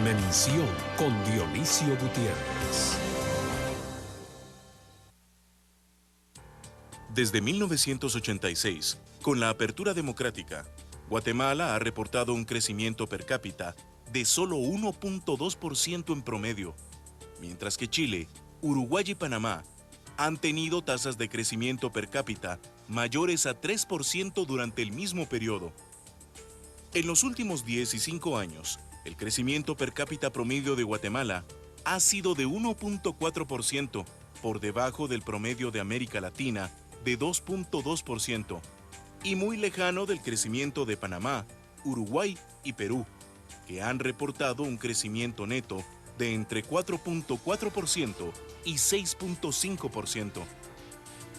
Dimensión con Dionisio Gutiérrez. Desde 1986, con la apertura democrática, Guatemala ha reportado un crecimiento per cápita de solo 1.2% en promedio, mientras que Chile, Uruguay y Panamá han tenido tasas de crecimiento per cápita mayores a 3% durante el mismo periodo. En los últimos 15 años, el crecimiento per cápita promedio de Guatemala ha sido de 1.4%, por debajo del promedio de América Latina de 2.2%, y muy lejano del crecimiento de Panamá, Uruguay y Perú, que han reportado un crecimiento neto de entre 4.4% y 6.5%.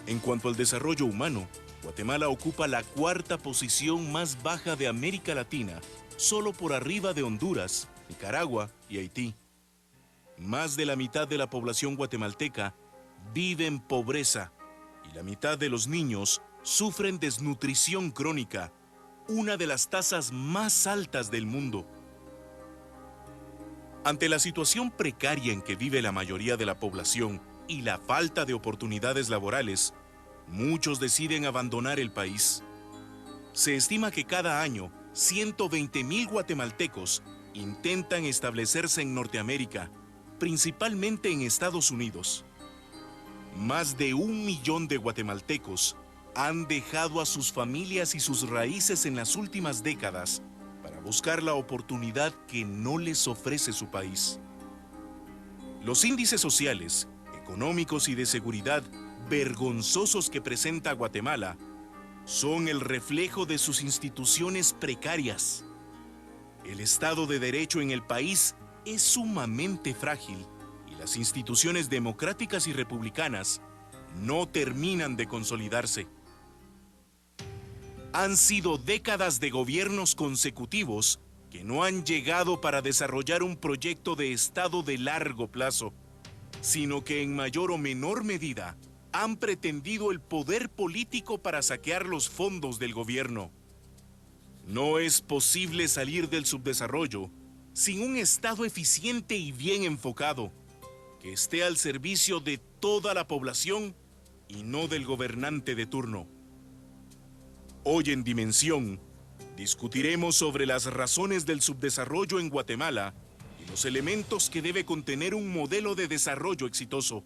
En cuanto al desarrollo humano, Guatemala ocupa la cuarta posición más baja de América Latina, solo por arriba de Honduras, Nicaragua y Haití. Más de la mitad de la población guatemalteca vive en pobreza y la mitad de los niños sufren desnutrición crónica, una de las tasas más altas del mundo. Ante la situación precaria en que vive la mayoría de la población y la falta de oportunidades laborales, muchos deciden abandonar el país. Se estima que cada año 120,000 guatemaltecos intentan establecerse en Norteamérica, principalmente en Estados Unidos. Más de 1 millón de guatemaltecos han dejado a sus familias y sus raíces en las últimas décadas para buscar la oportunidad que no les ofrece su país. Los índices sociales, económicos y de seguridad vergonzosos que presenta Guatemala son el reflejo de sus instituciones precarias. El Estado de Derecho en el país es sumamente frágil y las instituciones democráticas y republicanas no terminan de consolidarse. Han sido décadas de gobiernos consecutivos que no han llegado para desarrollar un proyecto de Estado de largo plazo, sino que en mayor o menor medida han pretendido el poder político para saquear los fondos del gobierno. No es posible salir del subdesarrollo sin un Estado eficiente y bien enfocado, que esté al servicio de toda la población y no del gobernante de turno. Hoy en Dimensión, discutiremos sobre las razones del subdesarrollo en Guatemala y los elementos que debe contener un modelo de desarrollo exitoso.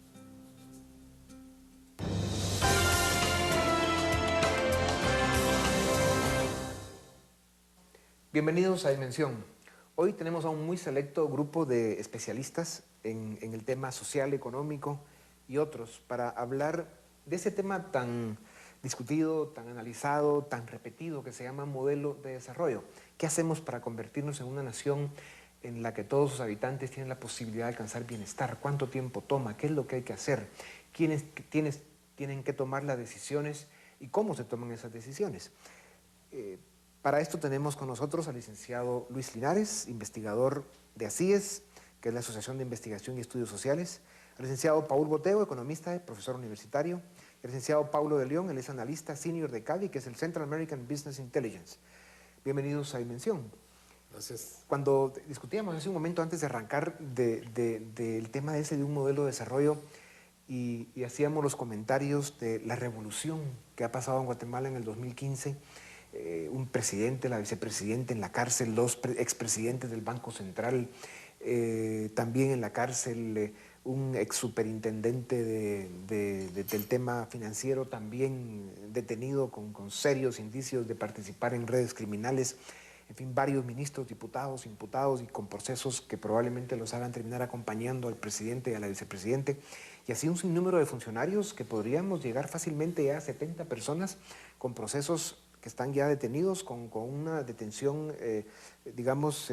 Bienvenidos a Dimensión. Hoy tenemos a un muy selecto grupo de especialistas en el tema social, económico y otros para hablar de ese tema tan discutido, tan analizado, tan repetido que se llama modelo de desarrollo. ¿Qué hacemos para convertirnos en una nación en la que todos sus habitantes tienen la posibilidad de alcanzar bienestar? ¿Cuánto tiempo toma? ¿Qué es lo que hay que hacer? ¿Quiénes tienen que tomar las decisiones y cómo se toman esas decisiones? Para esto tenemos con nosotros al licenciado Luis Linares, investigador de ACIES, que es la Asociación de Investigación y Estudios Sociales, al licenciado Paul Boteo, economista, profesor universitario, el licenciado Paulo de León, él es analista senior de CABI, que es el Central American Business Intelligence. Bienvenidos a Dimensión. Gracias. Cuando discutíamos hace un momento antes de arrancar del tema ese de un modelo de desarrollo y hacíamos los comentarios de la revolución que ha pasado en Guatemala en el 2015, un presidente, la vicepresidenta en la cárcel, los expresidentes del Banco Central, también en la cárcel un ex superintendente del tema financiero también detenido con serios indicios de participar en redes criminales, en fin, varios ministros, diputados, imputados y con procesos que probablemente los hagan terminar acompañando al presidente y a la vicepresidente, y así un sinnúmero de funcionarios que podríamos llegar fácilmente ya a 70 personas con procesos que están ya detenidos, con una detención, digamos,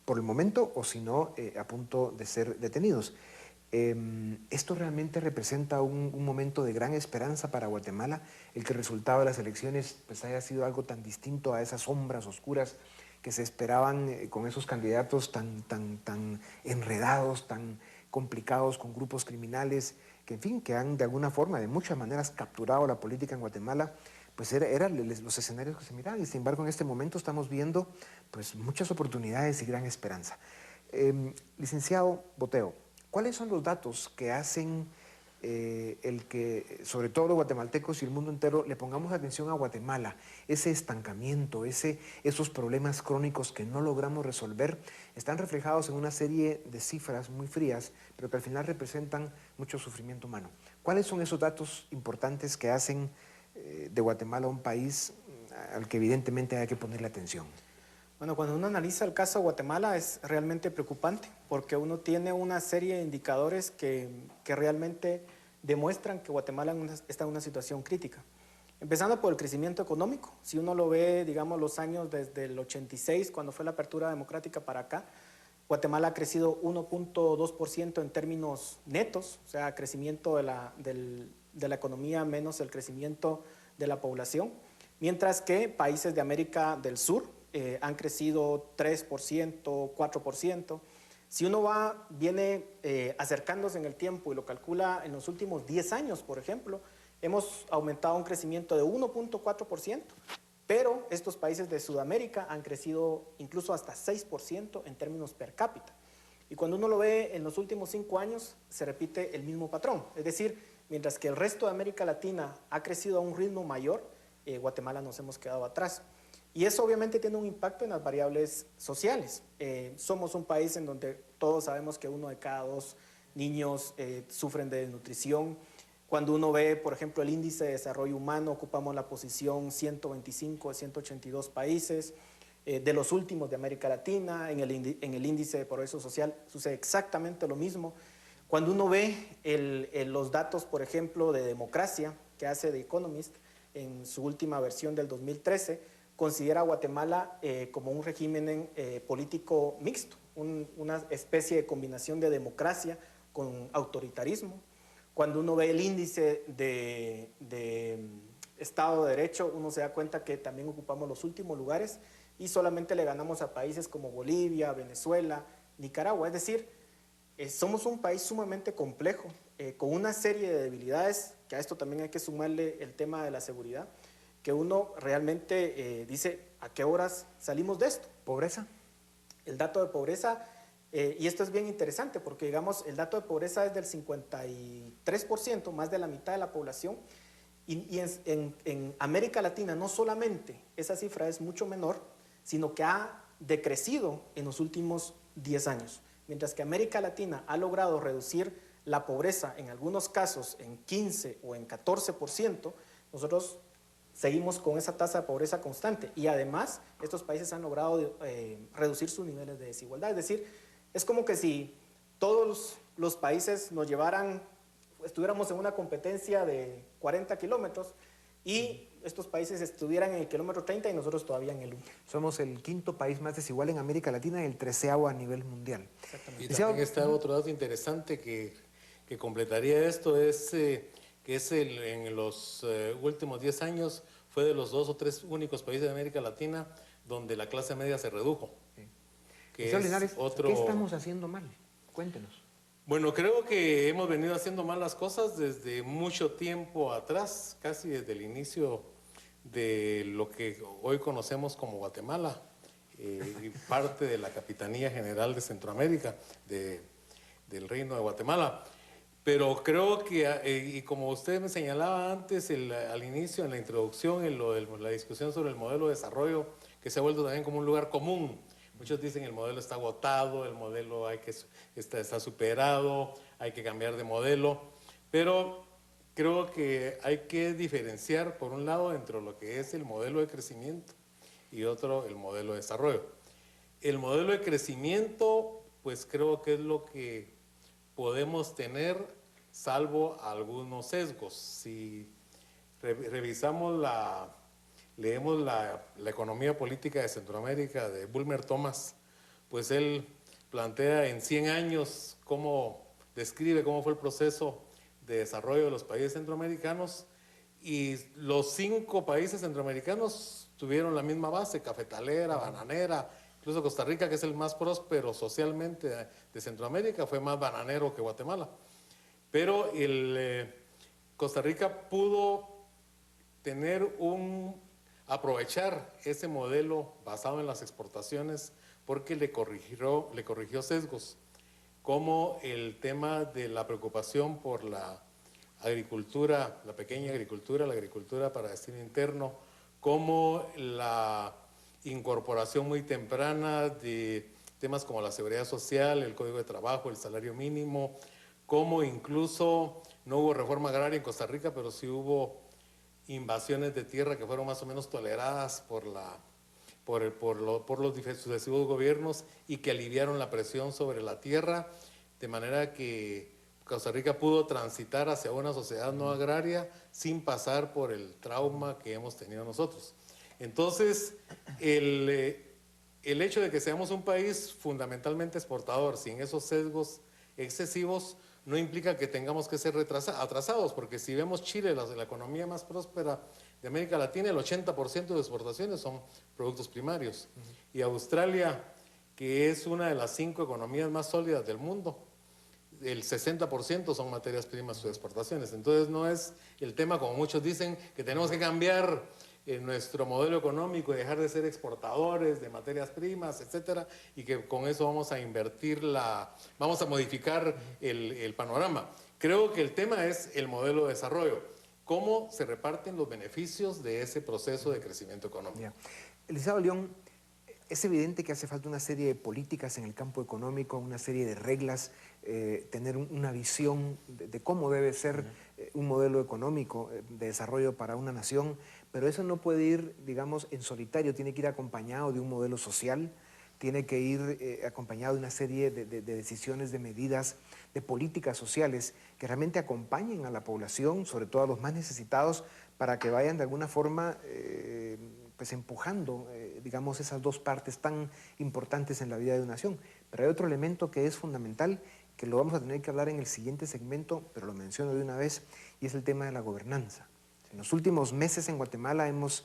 por el momento, o si no, a punto de ser detenidos. Esto realmente representa un momento de gran esperanza para Guatemala, el que el resultado de las elecciones pues, haya sido algo tan distinto a esas sombras oscuras que se esperaban con esos candidatos tan enredados, tan complicados, con grupos criminales, que en fin, que han de alguna forma, de muchas maneras, capturado la política en Guatemala, pues eran los escenarios que se miraban y sin embargo en este momento estamos viendo pues muchas oportunidades y gran esperanza. Licenciado Boteo, ¿cuáles son los datos que hacen el que, sobre todo los guatemaltecos y el mundo entero, le pongamos atención a Guatemala? Ese estancamiento, esos problemas crónicos que no logramos resolver, están reflejados en una serie de cifras muy frías, pero que al final representan mucho sufrimiento humano. ¿Cuáles son esos datos importantes que hacen de Guatemala un país al que evidentemente hay que ponerle atención? Bueno, cuando uno analiza el caso de Guatemala es realmente preocupante porque uno tiene una serie de indicadores que realmente demuestran que Guatemala está en una situación crítica. Empezando por el crecimiento económico. Si uno lo ve, digamos, los años desde el 86, cuando fue la apertura democrática para acá, Guatemala ha crecido 1.2% en términos netos, o sea, crecimiento de la economía menos el crecimiento de la población, mientras que países de América del Sur han crecido 3%, 4%. Si uno viene acercándose en el tiempo y lo calcula en los últimos 10 años, por ejemplo, hemos aumentado un crecimiento de 1.4%, pero estos países de Sudamérica han crecido incluso hasta 6% en términos per cápita. Y cuando uno lo ve en los últimos 5 años, se repite el mismo patrón. Es decir, mientras que el resto de América Latina ha crecido a un ritmo mayor, Guatemala nos hemos quedado atrás. Y eso obviamente tiene un impacto en las variables sociales. Somos un país en donde todos sabemos que 1 de cada 2 niños sufren de desnutrición. Cuando uno ve, por ejemplo, el índice de desarrollo humano, ocupamos la posición 125 de 182 países, de los últimos de América Latina. En el índice de progreso social sucede exactamente lo mismo. Cuando uno ve los datos, por ejemplo, de democracia que hace The Economist en su última versión del 2013, considera a Guatemala como un régimen político mixto, una especie de combinación de democracia con autoritarismo. Cuando uno ve el índice de Estado de Derecho, uno se da cuenta que también ocupamos los últimos lugares y solamente le ganamos a países como Bolivia, Venezuela, Nicaragua. Es decir, somos un país sumamente complejo, con una serie de debilidades, que a esto también hay que sumarle el tema de la seguridad, que uno realmente dice, ¿a qué horas salimos de esto? ¿Pobreza? El dato de pobreza, y esto es bien interesante porque, digamos, el dato de pobreza es del 53%, más de la mitad de la población, y en América Latina no solamente esa cifra es mucho menor, sino que ha decrecido en los últimos 10 años. Mientras que América Latina ha logrado reducir la pobreza, en algunos casos en 15 o en 14%, nosotros seguimos con esa tasa de pobreza constante y además estos países han logrado reducir sus niveles de desigualdad. Es decir, es como que si todos los países nos estuviéramos en una competencia de 40 kilómetros y estos países estuvieran en el kilómetro 30 y nosotros todavía en el 1. Somos el 5º país más desigual en América Latina y el 13º a nivel mundial. Y también está otro dato interesante que completaría esto, en los últimos 10 años fue de los 2 o 3 únicos países de América Latina donde la clase media se redujo. Sí. Que Linares, ¿qué estamos haciendo mal? Cuéntenos. Bueno, creo que hemos venido haciendo mal las cosas desde mucho tiempo atrás, casi desde el inicio de lo que hoy conocemos como Guatemala, y parte de la Capitanía General de Centroamérica, del Reino de Guatemala. Pero creo que, y como usted me señalaba antes, al inicio, en la introducción, la discusión sobre el modelo de desarrollo, que se ha vuelto también como un lugar común. Muchos dicen el modelo está agotado, el modelo está superado, hay que cambiar de modelo. Pero creo que hay que diferenciar, por un lado, entre lo que es el modelo de crecimiento y otro, el modelo de desarrollo. El modelo de crecimiento, pues creo que es lo que podemos tener, salvo algunos sesgos. Si leemos la economía política de Centroamérica de Bulmer Thomas, pues él plantea en 100 años describe cómo fue el proceso de desarrollo de los países centroamericanos, y los 5 países centroamericanos tuvieron la misma base, cafetalera, bananera. Incluso Costa Rica, que es el más próspero socialmente de Centroamérica, fue más bananero que Guatemala. Pero Costa Rica pudo aprovechar ese modelo basado en las exportaciones porque le corrigió sesgos, como el tema de la preocupación por la agricultura, la pequeña agricultura, la agricultura para destino interno, como la incorporación muy temprana de temas como la seguridad social, el código de trabajo, el salario mínimo, como incluso no hubo reforma agraria en Costa Rica, pero sí hubo invasiones de tierra que fueron más o menos toleradas por los sucesivos gobiernos y que aliviaron la presión sobre la tierra, de manera que Costa Rica pudo transitar hacia una sociedad no agraria sin pasar por el trauma que hemos tenido nosotros. Entonces, el hecho de que seamos un país fundamentalmente exportador, sin esos sesgos excesivos, no implica que tengamos que ser atrasados, porque si vemos Chile, la economía más próspera de América Latina, el 80% de exportaciones son productos primarios. Y Australia, que es una de las 5 economías más sólidas del mundo, el 60% son materias primas sus exportaciones. Entonces no es el tema, como muchos dicen, que tenemos que cambiar nuestro modelo económico y dejar de ser exportadores de materias primas, etcétera, y que con eso vamos a modificar el panorama. Creo que el tema es el modelo de desarrollo, cómo se reparten los beneficios de ese proceso de crecimiento económico. Yeah. Licenciado León, es evidente que hace falta una serie de políticas en el campo económico, una serie de reglas, tener una visión de cómo debe ser un modelo económico de desarrollo para una nación, pero eso no puede ir, digamos, en solitario, tiene que ir acompañado de un modelo social, tiene que ir acompañado de una serie de decisiones, de medidas, de políticas sociales que realmente acompañen a la población, sobre todo a los más necesitados, para que vayan de alguna forma pues empujando, digamos, esas dos partes tan importantes en la vida de una nación. Pero hay otro elemento que es fundamental, que lo vamos a tener que hablar en el siguiente segmento, pero lo menciono de una vez, y es el tema de la gobernanza. En los últimos meses en Guatemala hemos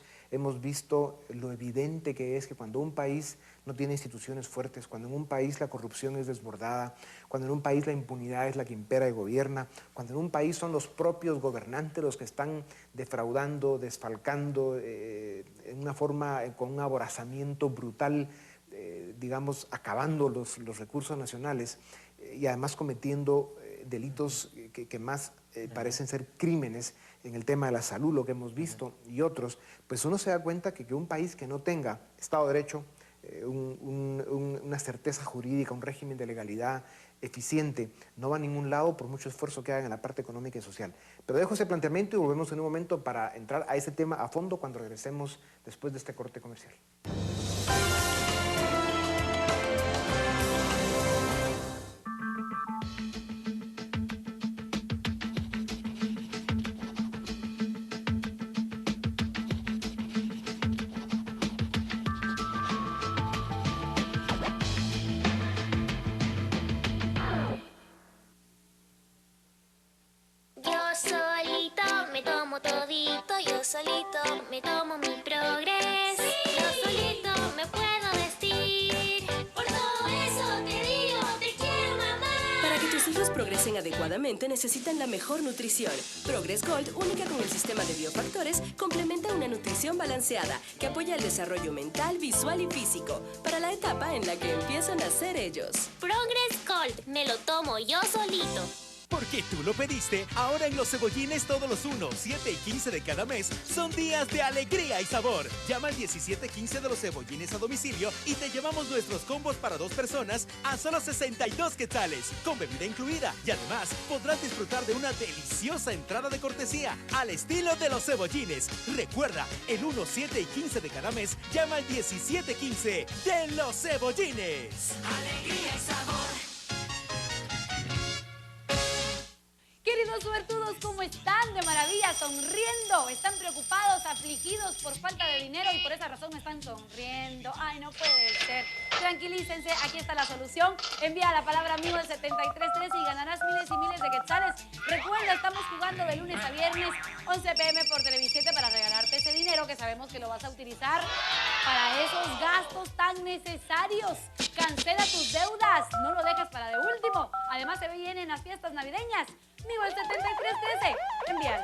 visto lo evidente que es que cuando un país no tiene instituciones fuertes, cuando en un país la corrupción es desbordada, cuando en un país la impunidad es la que impera y gobierna, cuando en un país son los propios gobernantes los que están defraudando, desfalcando, en una forma, con un aborazamiento brutal, digamos, acabando los recursos nacionales y además cometiendo delitos que más parecen ser crímenes en el tema de la salud, lo que hemos visto, y otros, pues uno se da cuenta que un país que no tenga Estado de Derecho, una certeza jurídica, un régimen de legalidad eficiente, no va a ningún lado por mucho esfuerzo que hagan en la parte económica y social. Pero dejo ese planteamiento y volvemos en un momento para entrar a ese tema a fondo cuando regresemos después de este corte comercial. solito me tomo mi progreso. Sí. Yo solito me puedo vestir. Por todo eso te digo, te quiero, mamá. Para que tus hijos progresen adecuadamente necesitan la mejor nutrición. Progress Gold, única con el sistema de biofactores, complementa una nutrición balanceada que apoya el desarrollo mental, visual y físico para la etapa en la que empiezan a ser ellos. Progress Gold, me lo tomo yo solito. Porque tú lo pediste, ahora en Los Cebollines todos los 1, 7 y 15 de cada mes son días de alegría y sabor. Llama al 1715 de Los Cebollines a domicilio y te llevamos nuestros combos para 2 personas a solo 62 quetzales, con bebida incluida. Y además podrás disfrutar de una deliciosa entrada de cortesía al estilo de Los Cebollines. Recuerda, el 1, 7 y 15 de cada mes llama al 1715 de Los Cebollines. Alegría y sabor. Queridos suertudos, ¿cómo están? De maravilla, sonriendo. Están preocupados, afligidos por falta de dinero y por esa razón están sonriendo. Ay, no puede ser. Tranquilícense, aquí está la solución. Envía la palabra amigo al 7313 y ganarás miles y miles de quetzales. Recuerda, estamos jugando de lunes a viernes, 11 p.m. por Televisión para regalarte ese dinero que sabemos que lo vas a utilizar para esos gastos tan necesarios. Cancela tus deudas, no lo dejes para de último. Además, se vienen las fiestas navideñas. Amigo al 7313, envíalo.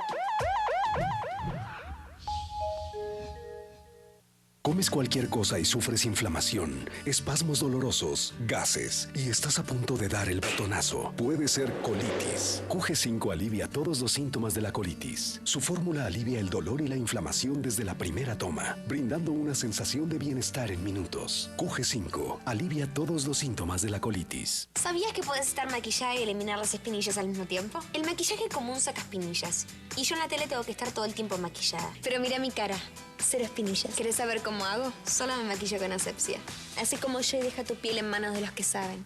Comes cualquier cosa y sufres inflamación, espasmos dolorosos, gases y estás a punto de dar el batonazo. Puede ser colitis. QG5 alivia todos los síntomas de la colitis. Su fórmula alivia el dolor y la inflamación desde la primera toma, brindando una sensación de bienestar en minutos. QG5 alivia todos los síntomas de la colitis. ¿Sabías que puedes estar maquillada y eliminar las espinillas al mismo tiempo? El maquillaje común saca espinillas. Y yo en la tele tengo que estar todo el tiempo maquillada. Pero mira mi cara. Cero espinillas. ¿Querés saber cómo hago? Solo me maquillo con asepsia. Así como yo, y deja tu piel en manos de los que saben.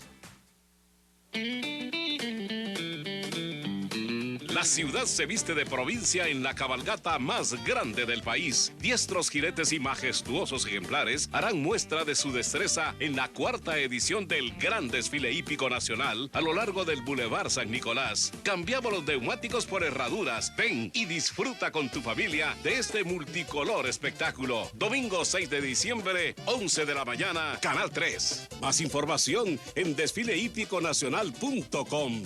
La ciudad se viste de provincia en la cabalgata más grande del país. Diestros jinetes y majestuosos ejemplares harán muestra de su destreza en la 4ª edición del Gran Desfile Hípico Nacional a lo largo del Boulevard San Nicolás. Cambiamos los neumáticos por herraduras. Ven y disfruta con tu familia de este multicolor espectáculo. Domingo 6 de diciembre, 11 de la mañana, Canal 3. Más información en desfilehípiconacional.com.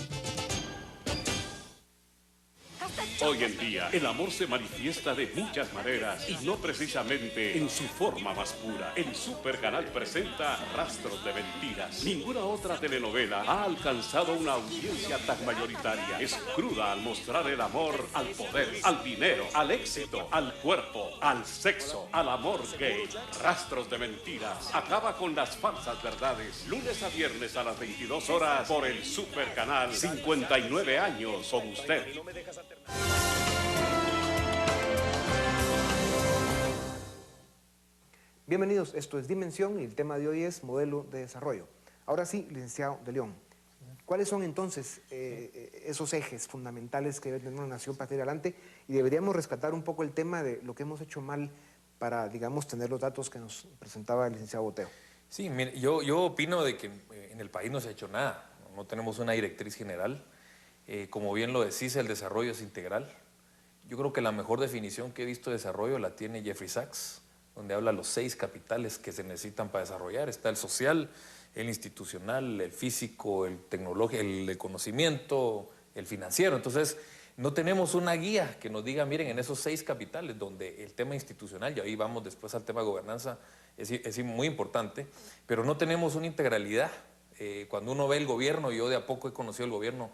Hoy en día, el amor se manifiesta de muchas maneras y no precisamente en su forma más pura. El Supercanal presenta Rastros de Mentiras. Ninguna otra telenovela ha alcanzado una audiencia tan mayoritaria. Es cruda al mostrar el amor al poder, al dinero, al éxito, al cuerpo, al sexo, al amor gay. Rastros de Mentiras acaba con las falsas verdades. Lunes a viernes a las 22 horas por el Supercanal. 59 años con usted. Bienvenidos, esto es Dimensión y el tema de hoy es modelo de desarrollo. Ahora sí, licenciado de León, ¿cuáles son entonces esos ejes fundamentales que debe tener una nación para ir adelante? Y deberíamos rescatar un poco el tema de lo que hemos hecho mal para, digamos, tener los datos que nos presentaba el licenciado Boteo. Sí, mire, yo opino de que en el país no se ha hecho nada, no tenemos una directriz general. Como bien lo decís, el desarrollo es integral. Yo creo que la mejor definición que he visto de desarrollo la tiene Jeffrey Sachs, donde habla de los 6 capitales que se necesitan para desarrollar. Está el social, el institucional, el físico, el tecnológico, el de conocimiento, el financiero. Entonces, no tenemos una guía que nos diga, miren, en esos 6 capitales, donde el tema institucional, y ahí vamos después al tema de gobernanza, es muy importante, pero no tenemos una integralidad. Cuando uno ve el gobierno, yo de a poco he conocido el gobierno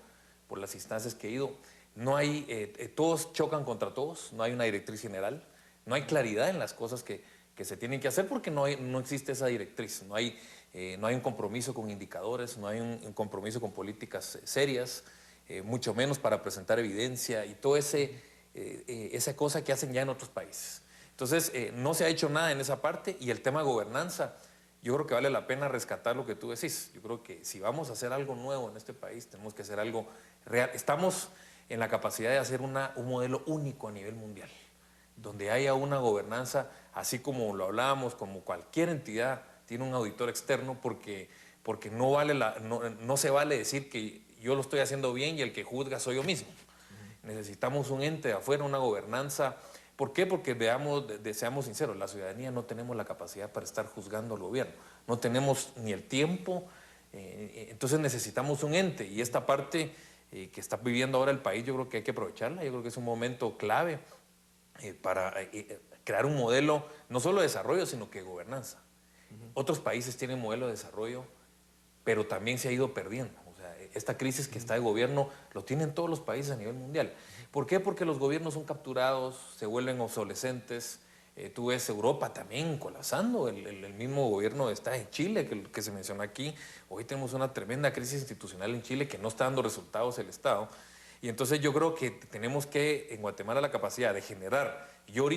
por las instancias que he ido, no hay, todos chocan contra todos, no hay una directriz general, no hay claridad en las cosas que se tienen que hacer porque no existe esa directriz, no hay un compromiso con indicadores, no hay un compromiso con políticas serias, mucho menos para presentar evidencia y toda esa cosa que hacen ya en otros países. Entonces, no se ha hecho nada en esa parte y el tema de gobernanza, yo creo que vale la pena rescatar lo que tú decís. Yo creo que si vamos a hacer algo nuevo en este país, tenemos que hacer algo real. Estamos en la capacidad de hacer un modelo único a nivel mundial, donde haya una gobernanza, así como lo hablábamos, como cualquier entidad tiene un auditor externo, porque no se vale decir que yo lo estoy haciendo bien y el que juzga soy yo mismo. Necesitamos un ente de afuera, una gobernanza. ¿Por qué? Porque seamos sinceros, la ciudadanía no tenemos la capacidad para estar juzgando al gobierno, no tenemos ni el tiempo, entonces necesitamos un ente y esta parte que está viviendo ahora el país yo creo que hay que aprovecharla, yo creo que es un momento clave para crear un modelo no solo de desarrollo sino que de gobernanza. Otros países tienen modelo de desarrollo pero también se ha ido perdiendo. Esta crisis que está de gobierno lo tienen todos los países a nivel mundial. ¿Por qué? Porque los gobiernos son capturados, se vuelven obsolescentes. Tú ves Europa también colapsando, el mismo gobierno está en Chile, que se mencionó aquí. Hoy tenemos una tremenda crisis institucional en Chile que no está dando resultados el Estado. Y entonces yo creo que tenemos que, en Guatemala, la capacidad de generar. Yo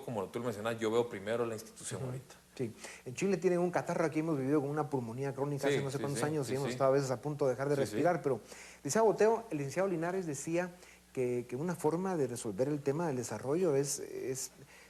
como tú lo mencionas, yo veo primero la institución ahorita. Sí, en Chile tienen un catarro, aquí hemos vivido con una pulmonía crónica hace no sé cuántos años y hemos estado a veces a punto de dejar de respirar, pero licenciado Boteo, el licenciado Linares decía que una forma de resolver el tema del desarrollo es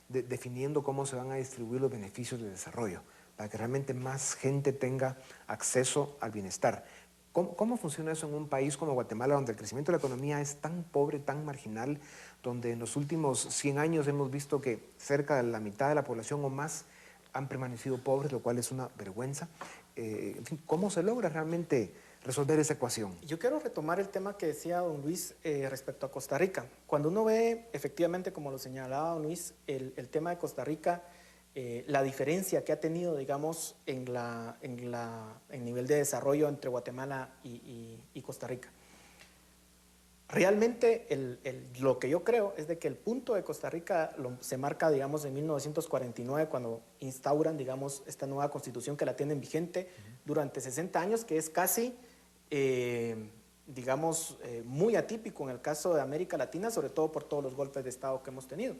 definiendo cómo se van a distribuir los beneficios del desarrollo, para que realmente más gente tenga acceso al bienestar. ¿Cómo funciona eso en un país como Guatemala, donde el crecimiento de la economía es tan pobre, tan marginal, donde en los últimos 100 años hemos visto que cerca de la mitad de la población o más han permanecido pobres, lo cual es una vergüenza? En fin, ¿cómo se logra realmente resolver esa ecuación? Yo quiero retomar el tema que decía don Luis respecto a Costa Rica. Cuando uno ve, efectivamente, como lo señalaba don Luis, el tema de Costa Rica, la diferencia que ha tenido, digamos, en nivel de desarrollo entre Guatemala y Costa Rica. Realmente lo que yo creo es de que el punto de Costa Rica se marca, digamos, en 1949, cuando instauran, digamos, esta nueva constitución que la tienen vigente durante 60 años, que es casi, digamos, muy atípico en el caso de América Latina, sobre todo por todos los golpes de Estado que hemos tenido.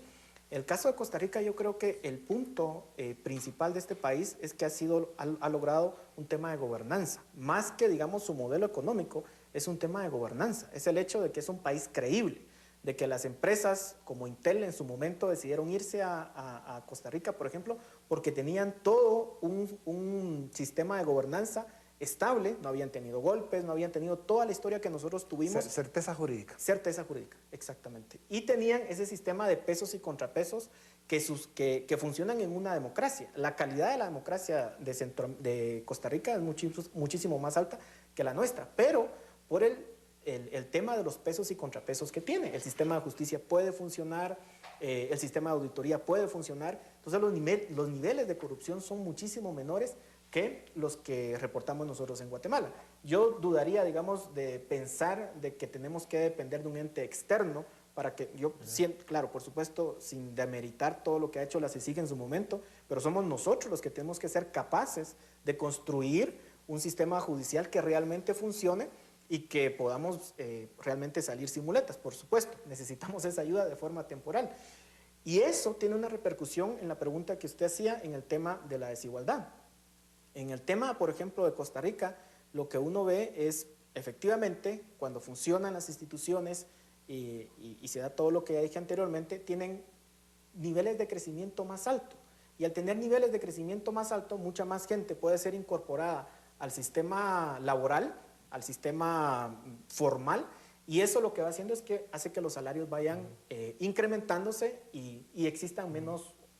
El caso de Costa Rica, yo creo que el punto principal de este país es que ha logrado un tema de gobernanza, más que, digamos, su modelo económico. Es un tema de gobernanza, es el hecho de que es un país creíble, de que las empresas como Intel en su momento decidieron irse a Costa Rica, por ejemplo, porque tenían todo un sistema de gobernanza estable, no habían tenido golpes, no habían tenido toda la historia que nosotros tuvimos. Certeza jurídica. Certeza jurídica, exactamente. Y tenían ese sistema de pesos y contrapesos que funcionan en una democracia. La calidad de la democracia de Costa Rica es muchísimo más alta que la nuestra, pero por el tema de los pesos y contrapesos que tiene. El sistema de justicia puede funcionar, el sistema de auditoría puede funcionar, entonces los niveles de corrupción son muchísimo menores que los que reportamos nosotros en Guatemala. Yo dudaría, digamos, de pensar de que tenemos que depender de un ente externo para que claro, por supuesto, sin demeritar todo lo que ha hecho la CICIG en su momento, pero somos nosotros los que tenemos que ser capaces de construir un sistema judicial que realmente funcione y que podamos realmente salir sin muletas. Por supuesto, necesitamos esa ayuda de forma temporal. Y eso tiene una repercusión en la pregunta que usted hacía en el tema de la desigualdad. En el tema, por ejemplo, de Costa Rica, lo que uno ve es, efectivamente, cuando funcionan las instituciones y se da todo lo que ya dije anteriormente, tienen niveles de crecimiento más altos. Y al tener niveles de crecimiento más altos, mucha más gente puede ser incorporada al sistema laboral, al sistema formal, y eso lo que va haciendo es que hace que los salarios vayan incrementándose y existan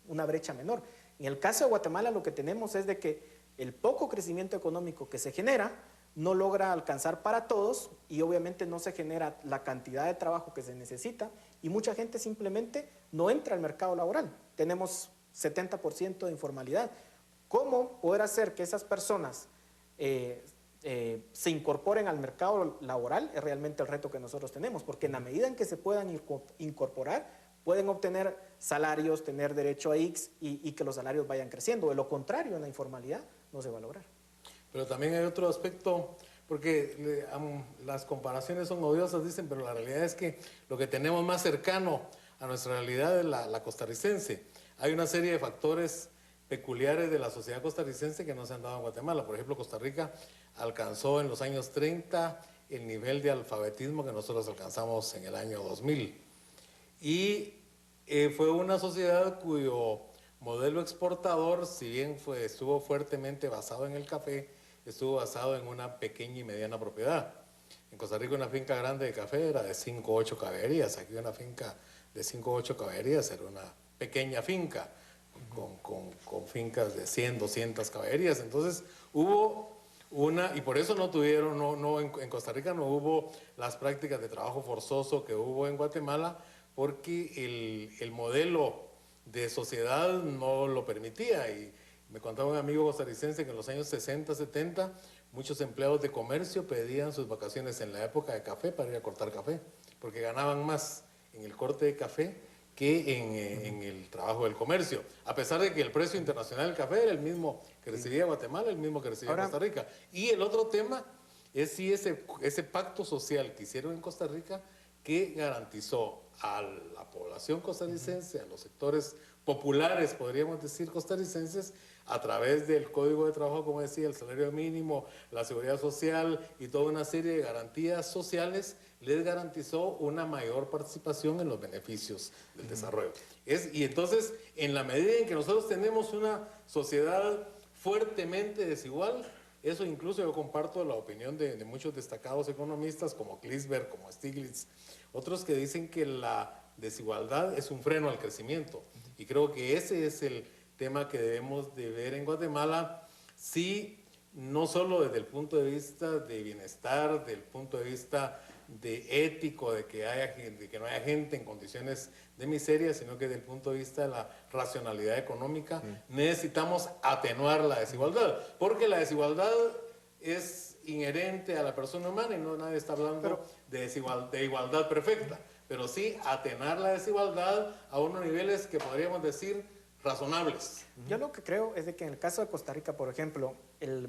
una brecha menor. En el caso de Guatemala lo que tenemos es de que el poco crecimiento económico que se genera no logra alcanzar para todos y obviamente no se genera la cantidad de trabajo que se necesita y mucha gente simplemente no entra al mercado laboral. Tenemos 70% de informalidad. ¿Cómo poder hacer que esas personas se incorporen al mercado laboral? Es realmente el reto que nosotros tenemos, porque en la medida en que se puedan incorporar, pueden obtener salarios, tener derecho a X y que los salarios vayan creciendo. De lo contrario, en la informalidad no se va a lograr. Pero también hay otro aspecto, porque las comparaciones son odiosas, dicen, pero la realidad es que lo que tenemos más cercano a nuestra realidad es la costarricense. Hay una serie de factores peculiares de la sociedad costarricense que no se han dado en Guatemala. Por ejemplo, Costa Rica alcanzó en los años 30 el nivel de alfabetismo que nosotros alcanzamos en el año 2000. Y fue una sociedad cuyo modelo exportador, si bien estuvo fuertemente basado en el café, estuvo basado en una pequeña y mediana propiedad. En Costa Rica una finca grande de café era de 5 o 8 caballerías, aquí una finca de 5 o 8 caballerías era una pequeña finca, con fincas de 100, 200 caballerías. Entonces hubo y por eso no tuvieron, en Costa Rica no hubo las prácticas de trabajo forzoso que hubo en Guatemala, porque el modelo de sociedad no lo permitía. Y me contaba un amigo costarricense que en los años 60, 70, muchos empleados de comercio pedían sus vacaciones en la época de café para ir a cortar café, porque ganaban más en el corte de café que en el trabajo del comercio, a pesar de que el precio internacional del café era el mismo que recibía Guatemala, el mismo que recibía Costa Rica. Y el otro tema es si ese pacto social que hicieron en Costa Rica, que garantizó a la población costarricense, a los sectores populares, podríamos decir, costarricenses, a través del Código de Trabajo, como decía, el salario mínimo, la seguridad social y toda una serie de garantías sociales, les garantizó una mayor participación en los beneficios del desarrollo. Y entonces, en la medida en que nosotros tenemos una sociedad fuertemente desigual, eso incluso yo comparto la opinión de muchos destacados economistas como Klisberg, como Stiglitz, otros que dicen que la desigualdad es un freno al crecimiento. Y creo que ese es el tema que debemos de ver en Guatemala, sí, no solo desde el punto de vista de bienestar, del punto de vista de ético, de que no haya gente en condiciones de miseria, sino que desde el punto de vista de la racionalidad económica necesitamos atenuar la desigualdad, porque la desigualdad es inherente a la persona humana y nadie está hablando de igualdad perfecta, pero sí atenuar la desigualdad a unos niveles que podríamos decir razonables. Yo lo que creo es de que en el caso de Costa Rica, por ejemplo,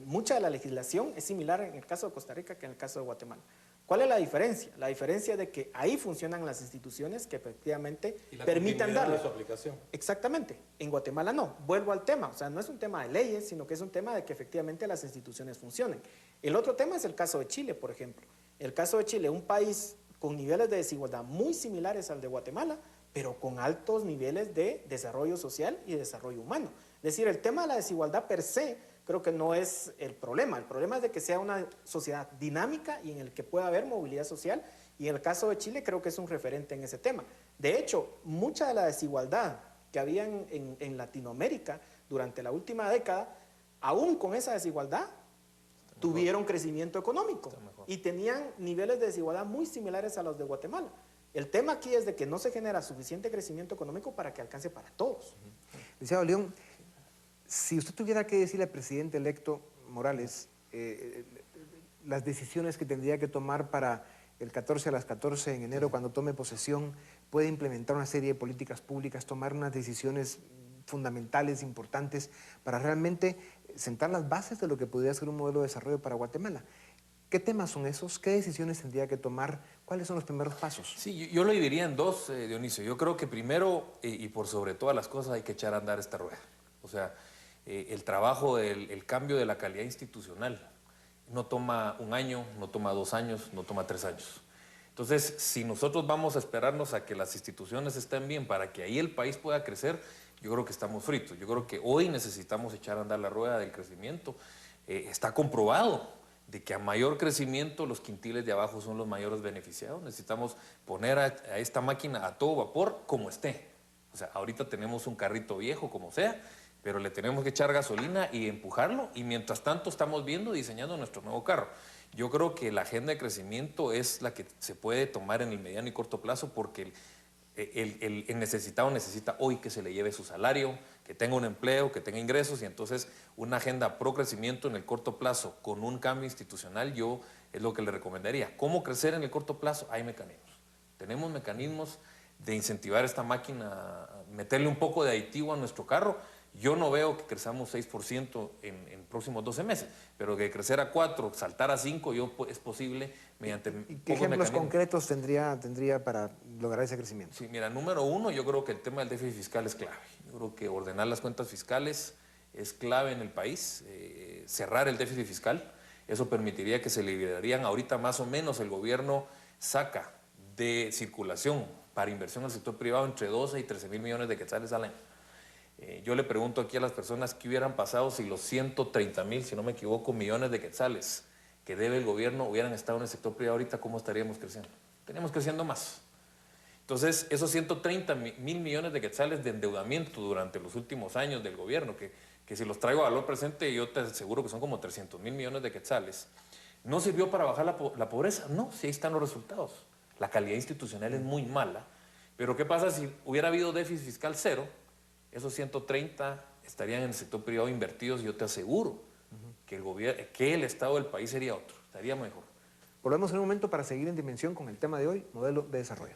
mucha de la legislación es similar en el caso de Costa Rica que en el caso de Guatemala. ¿Cuál es la diferencia? La diferencia es de que ahí funcionan las instituciones que efectivamente permitan darle su aplicación. Exactamente. En Guatemala no. Vuelvo al tema. O sea, no es un tema de leyes, sino que es un tema de que efectivamente las instituciones funcionen. El otro tema es el caso de Chile, por ejemplo. El caso de Chile, un país con niveles de desigualdad muy similares al de Guatemala, pero con altos niveles de desarrollo social y desarrollo humano. Es decir, el tema de la desigualdad per se creo que no es el problema. El problema es de que sea una sociedad dinámica y en el que pueda haber movilidad social, y en el caso de Chile creo que es un referente en ese tema. De hecho, mucha de la desigualdad que había en Latinoamérica durante la última década, aún con esa desigualdad, tuvieron crecimiento económico y tenían niveles de desigualdad muy similares a los de Guatemala. El tema aquí es de que no se genera suficiente crecimiento económico para que alcance para todos. Licenciado León, si usted tuviera que decirle al presidente electo Morales las decisiones que tendría que tomar para el 14 a las 14 en enero, cuando tome posesión, puede implementar una serie de políticas públicas, tomar unas decisiones fundamentales, importantes, para realmente sentar las bases de lo que podría ser un modelo de desarrollo para Guatemala. ¿Qué temas son esos? ¿Qué decisiones tendría que tomar? ¿Cuáles son los primeros pasos? Sí, yo lo dividiría en dos, Dionisio. Yo creo que primero, y por sobre todas las cosas, hay que echar a andar esta rueda. O sea, el trabajo, el cambio de la calidad institucional no toma un año, no toma 2 años, no toma 3 años. Entonces, si nosotros vamos a esperarnos a que las instituciones estén bien para que ahí el país pueda crecer, yo creo que estamos fritos. Yo creo que hoy necesitamos echar a andar la rueda del crecimiento. Está comprobado de que a mayor crecimiento los quintiles de abajo son los mayores beneficiados. Necesitamos poner a esta máquina a todo vapor como esté. O sea, ahorita tenemos un carrito viejo como sea, pero le tenemos que echar gasolina y empujarlo, y mientras tanto estamos viendo, diseñando nuestro nuevo carro. Yo creo que la agenda de crecimiento es la que se puede tomar en el mediano y corto plazo, porque el necesitado necesita hoy que se le lleve su salario, que tenga un empleo, que tenga ingresos, y entonces una agenda pro crecimiento en el corto plazo con un cambio institucional, yo es lo que le recomendaría. ¿Cómo crecer en el corto plazo? Hay mecanismos. Tenemos mecanismos de incentivar esta máquina, meterle un poco de aditivo a nuestro carro. Yo no veo que crezamos 6% en próximos 12 meses, pero que crecer a 4, saltar a 5, es posible mediante ¿Qué ejemplos concretos tendría para lograr ese crecimiento? Sí, mira, número 1, yo creo que el tema del déficit fiscal es clave. Yo creo que ordenar las cuentas fiscales es clave en el país, cerrar el déficit fiscal. Eso permitiría que se liberarían ahorita más o menos, el gobierno saca de circulación para inversión al sector privado entre 12 y 13 mil millones de quetzales al año. Yo le pregunto aquí a las personas qué hubieran pasado si los 130.000, si no me equivoco, millones de quetzales que debe el gobierno hubieran estado en el sector privado ahorita, ¿cómo estaríamos creciendo? Estaríamos creciendo más. Entonces, esos 130.000 millones de quetzales de endeudamiento durante los últimos años del gobierno, que si los traigo a valor presente, yo te aseguro que son como 300.000 millones de quetzales, ¿no sirvió para bajar la pobreza? No, sí, ahí están los resultados. La calidad institucional es muy mala, pero ¿qué pasa si hubiera habido déficit fiscal cero? Esos 130 estarían en el sector privado invertidos, y yo te aseguro que el estado del país sería otro, estaría mejor. Volvemos en un momento para seguir en dimensión con el tema de hoy, modelo de desarrollo.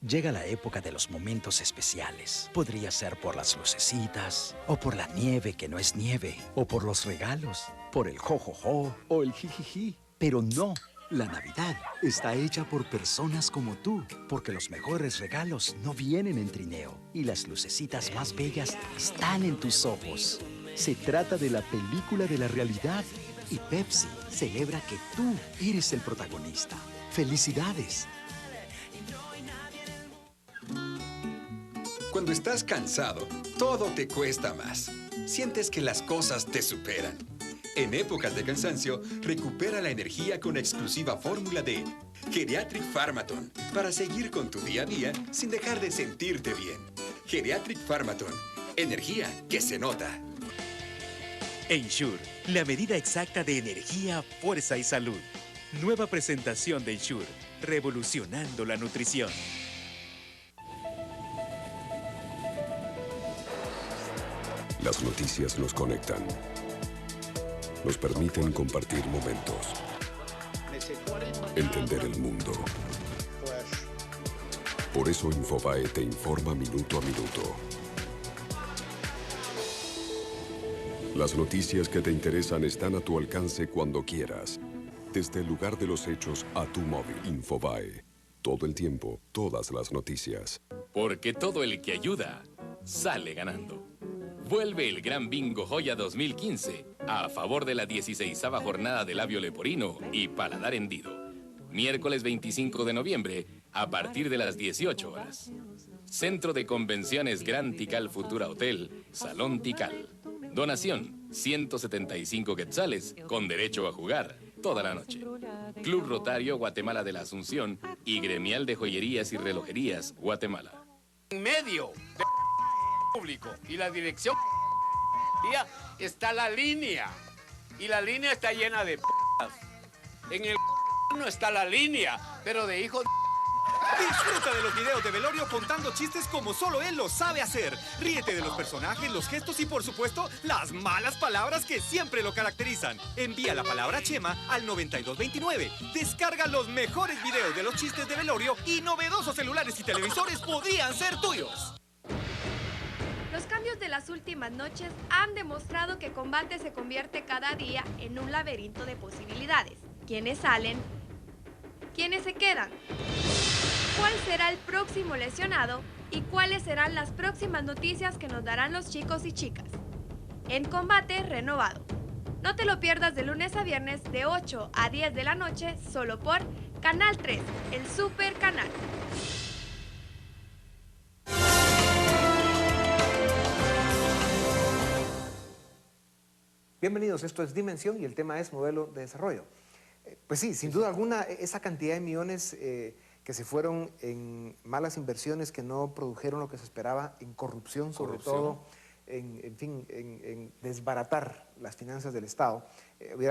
Llega la época de los momentos especiales. Podría ser por las lucecitas, o por la nieve que no es nieve, o por los regalos, por el jojojo o el jijiji. Pero no. La Navidad está hecha por personas como tú, porque los mejores regalos no vienen en trineo y las lucecitas más bellas están en tus ojos. Se trata de la película de la realidad y Pepsi celebra que tú eres el protagonista. ¡Felicidades! Cuando estás cansado, todo te cuesta más. Sientes que las cosas te superan. En épocas de cansancio, recupera la energía con la exclusiva fórmula de Geriatric Pharmaton para seguir con tu día a día sin dejar de sentirte bien. Geriatric Pharmaton, energía que se nota. Ensure, la medida exacta de energía, fuerza y salud. Nueva presentación de Ensure, revolucionando la nutrición. Las noticias nos conectan. Nos permiten compartir momentos. Entender el mundo. Por eso Infobae te informa minuto a minuto. Las noticias que te interesan están a tu alcance cuando quieras. Desde el lugar de los hechos a tu móvil. Infobae. Todo el tiempo, todas las noticias. Porque todo el que ayuda sale ganando. Vuelve el Gran Bingo Joya 2015 a favor de la 16ª jornada de labio leporino y paladar hendido. Miércoles 25 de noviembre a partir de las 18 horas. Centro de Convenciones Gran Tikal Futura Hotel, Salón Tikal. Donación, 175 quetzales, con derecho a jugar toda la noche. Club Rotario Guatemala de la Asunción y Gremial de Joyerías y Relojerías Guatemala. En medio del público y la dirección está la línea. Y la línea está llena de En el no está la línea, pero de hijo de... Disfruta de los videos de Velorio contando chistes como solo él lo sabe hacer. Ríete de los personajes, los gestos y, por supuesto, las malas palabras que siempre lo caracterizan. Envía la palabra Chema al 9229. Descarga los mejores videos de los chistes de Velorio y novedosos celulares y televisores podrían ser tuyos. Los cambios de las últimas noches han demostrado que Combate se convierte cada día en un laberinto de posibilidades. ¿Quiénes salen? ¿Quiénes se quedan? ¿Cuál será el próximo lesionado? ¿Y cuáles serán las próximas noticias que nos darán los chicos y chicas? En Combate Renovado. No te lo pierdas de lunes a viernes de 8 a 10 de la noche, solo por Canal 3, el super canal. Bienvenidos, esto es Dimensión y el tema es modelo de desarrollo. Pues sí, sin duda alguna, esa cantidad de millones que se fueron en malas inversiones que no produjeron lo que se esperaba, en corrupción sobre todo, en desbaratar las finanzas del Estado,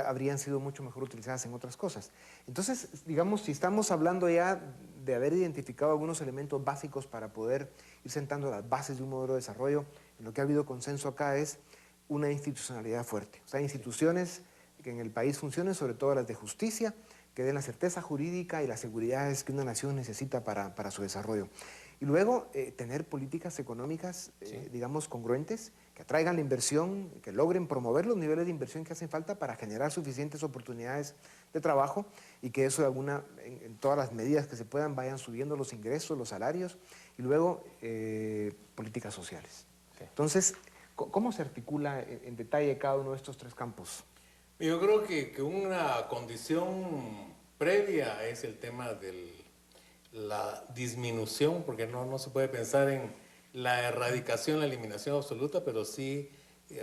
habrían sido mucho mejor utilizadas en otras cosas. Entonces, digamos, si estamos hablando ya de haber identificado algunos elementos básicos para poder ir sentando las bases de un modelo de desarrollo, en lo que ha habido consenso acá es una institucionalidad fuerte. O sea, instituciones que en el país funcionen, sobre todo las de justicia, que den la certeza jurídica y las seguridades que una nación necesita para su desarrollo. Y luego, tener políticas económicas, digamos, congruentes, que atraigan la inversión, que logren promover los niveles de inversión que hacen falta para generar suficientes oportunidades de trabajo y que eso en todas las medidas que se puedan vayan subiendo los ingresos, los salarios y luego políticas sociales. Entonces, ¿cómo se articula en detalle cada uno de estos tres campos? Yo creo que una condición previa es el tema de la disminución, porque no se puede pensar en la erradicación, la eliminación absoluta, pero sí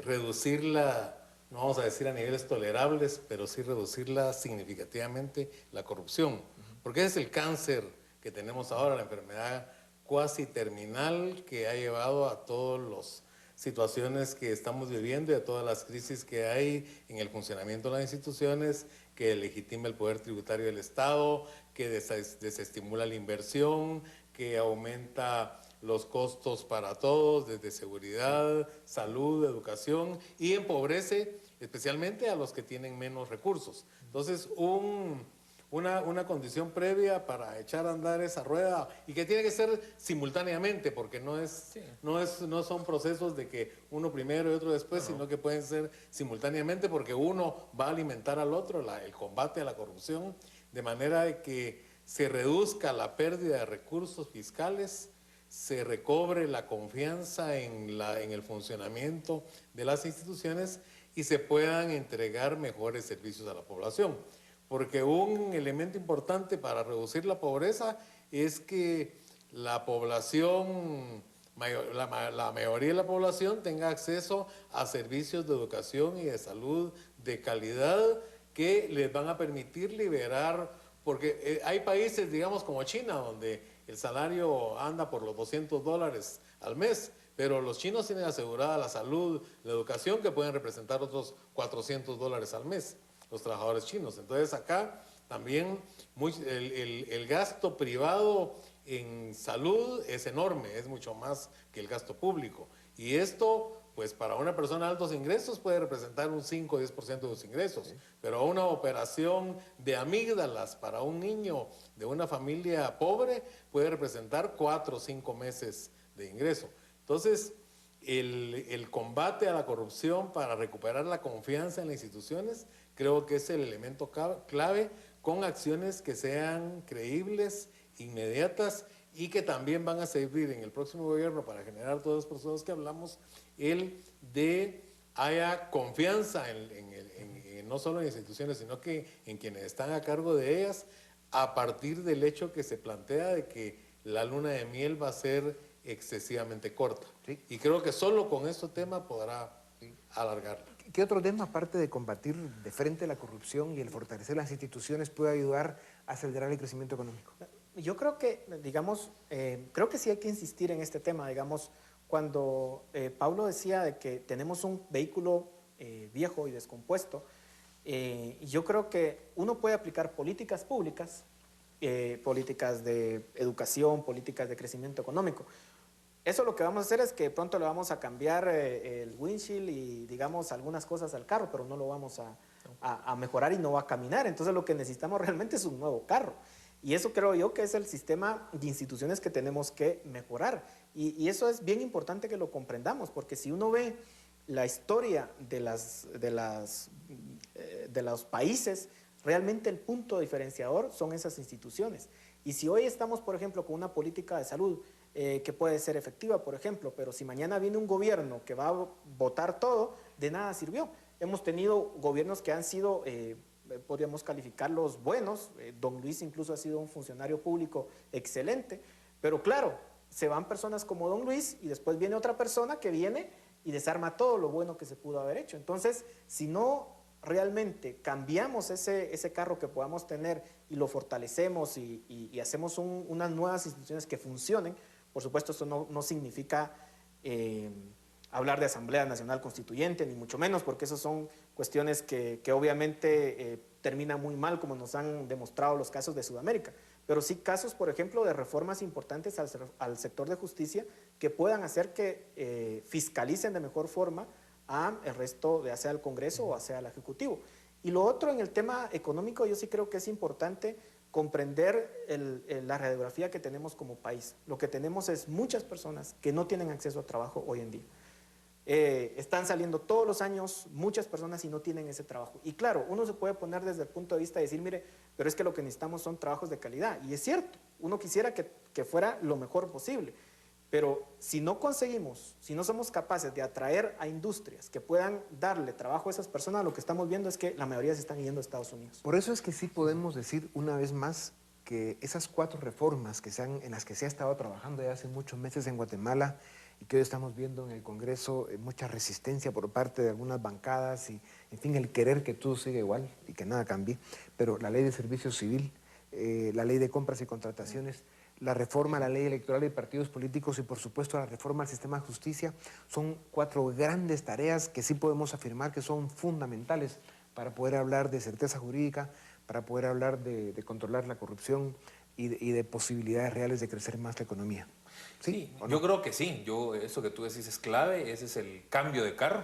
reducirla, no vamos a decir a niveles tolerables, pero sí reducirla significativamente, la corrupción. Porque ese es el cáncer que tenemos ahora, la enfermedad cuasi terminal que ha llevado a todos los situaciones que estamos viviendo y a todas las crisis que hay en el funcionamiento de las instituciones, que legitima el poder tributario del Estado, que desestimula la inversión, que aumenta los costos para todos, desde seguridad, salud, educación, y empobrece especialmente a los que tienen menos recursos. Entonces, una condición previa para echar a andar esa rueda y que tiene que ser simultáneamente, porque no son procesos de que uno primero y otro después, sino que pueden ser simultáneamente porque uno va a alimentar al otro, el combate a la corrupción, de manera de que se reduzca la pérdida de recursos fiscales, se recobre la confianza en el funcionamiento de las instituciones y se puedan entregar mejores servicios a la población. Porque un elemento importante para reducir la pobreza es que la población, la mayoría de la población tenga acceso a servicios de educación y de salud de calidad que les van a permitir liberar, porque hay países, digamos, como China, donde el salario anda por los $200 al mes, pero los chinos tienen asegurada la salud, la educación, que pueden representar otros $400 al mes, los trabajadores chinos. Entonces acá también el gasto privado en salud es enorme, es mucho más que el gasto público. Y esto, pues para una persona de altos ingresos puede representar un 5 o 10% de sus ingresos, pero una operación de amígdalas para un niño de una familia pobre puede representar 4 o 5 meses de ingreso. Entonces, el combate a la corrupción para recuperar la confianza en las instituciones creo que es el elemento clave, con acciones que sean creíbles, inmediatas, y que también van a servir en el próximo gobierno para generar todos los procesos que hablamos, el de haya confianza no solo en instituciones, sino que en quienes están a cargo de ellas, a partir del hecho que se plantea de que la luna de miel va a ser excesivamente corta. ¿Sí? Y creo que solo con este tema podrá alargarla. ¿Qué otro tema, aparte de combatir de frente la corrupción y el fortalecer las instituciones, puede ayudar a acelerar el crecimiento económico? Yo creo que, digamos, creo que sí hay que insistir en este tema. Digamos, cuando Pablo decía de que tenemos un vehículo viejo y descompuesto, yo creo que uno puede aplicar políticas públicas, políticas de educación, políticas de crecimiento económico. Eso lo que vamos a hacer es que pronto le vamos a cambiar el windshield y, digamos, algunas cosas al carro, pero no lo vamos a mejorar y no va a caminar. Entonces lo que necesitamos realmente es un nuevo carro. Y eso creo yo que es el sistema de instituciones que tenemos que mejorar. Y eso es bien importante que lo comprendamos, porque si uno ve la historia de los países, realmente el punto diferenciador son esas instituciones. Y si hoy estamos, por ejemplo, con una política de salud que puede ser efectiva, por ejemplo, pero si mañana viene un gobierno que va a votar todo, de nada sirvió. Hemos tenido gobiernos que han sido... podríamos calificarlos buenos, don Luis incluso ha sido un funcionario público excelente, pero claro, se van personas como don Luis y después viene otra persona que viene y desarma todo lo bueno que se pudo haber hecho. Entonces, si no realmente cambiamos ese carro que podamos tener y lo fortalecemos y hacemos unas nuevas instituciones que funcionen, por supuesto esto no significa hablar de Asamblea Nacional Constituyente, ni mucho menos, porque esas son cuestiones que obviamente terminan muy mal, como nos han demostrado los casos de Sudamérica, pero sí casos, por ejemplo, de reformas importantes al sector de justicia que puedan hacer que fiscalicen de mejor forma al resto, ya sea al Congreso o sea al Ejecutivo. Y lo otro, en el tema económico, yo sí creo que es importante comprender la radiografía que tenemos como país. Lo que tenemos es muchas personas que no tienen acceso a trabajo hoy en día. Están saliendo todos los años muchas personas y no tienen ese trabajo. Y claro, uno se puede poner desde el punto de vista de decir, mire, pero es que lo que necesitamos son trabajos de calidad. Y es cierto, uno quisiera que fuera lo mejor posible. Pero si no conseguimos, si no somos capaces de atraer a industrias que puedan darle trabajo a esas personas, lo que estamos viendo es que la mayoría se están yendo a Estados Unidos. Por eso es que sí podemos decir una vez más que esas 4 reformas en las que se ha estado trabajando ya hace muchos meses en Guatemala y que hoy estamos viendo en el Congreso mucha resistencia por parte de algunas bancadas y, en fin, el querer que todo siga igual y que nada cambie, pero la ley de servicio civil, la ley de compras y contrataciones, la reforma a la ley electoral de partidos políticos y, por supuesto, la reforma al sistema de justicia, son 4 grandes tareas que sí podemos afirmar que son fundamentales para poder hablar de certeza jurídica, para poder hablar de controlar la corrupción y de posibilidades reales de crecer más la economía. ¿Sí? ¿O no? Yo creo que sí. Eso que tú decís es clave, ese es el cambio de carro.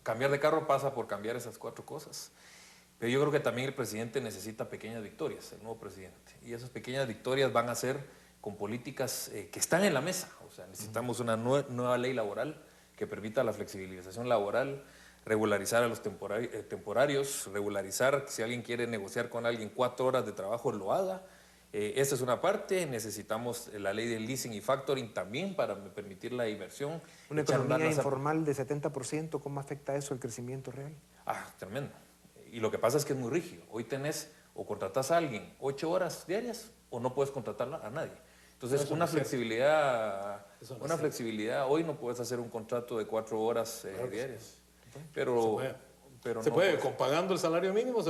Cambiar de carro pasa por cambiar esas 4 cosas. Pero yo creo que también el presidente necesita pequeñas victorias, el nuevo presidente. Y esas pequeñas victorias van a ser con políticas que están en la mesa. O sea, necesitamos una nueva ley laboral que permita la flexibilización laboral, regularizar a los temporarios, regularizar si alguien quiere negociar con alguien 4 horas de trabajo, lo haga. Esta es una parte. Necesitamos la ley del leasing y factoring también para permitir la inversión. Una economía informal de 70%, ¿cómo afecta eso al crecimiento real? Tremendo. Y lo que pasa es que es muy rígido. Hoy tenés o contratás a alguien 8 horas diarias o no puedes contratar a nadie. Entonces, Eso una no flexibilidad, no es flexibilidad, hoy no puedes hacer un contrato de 4 horas diarias. Pero se puede, pagando el salario mínimo,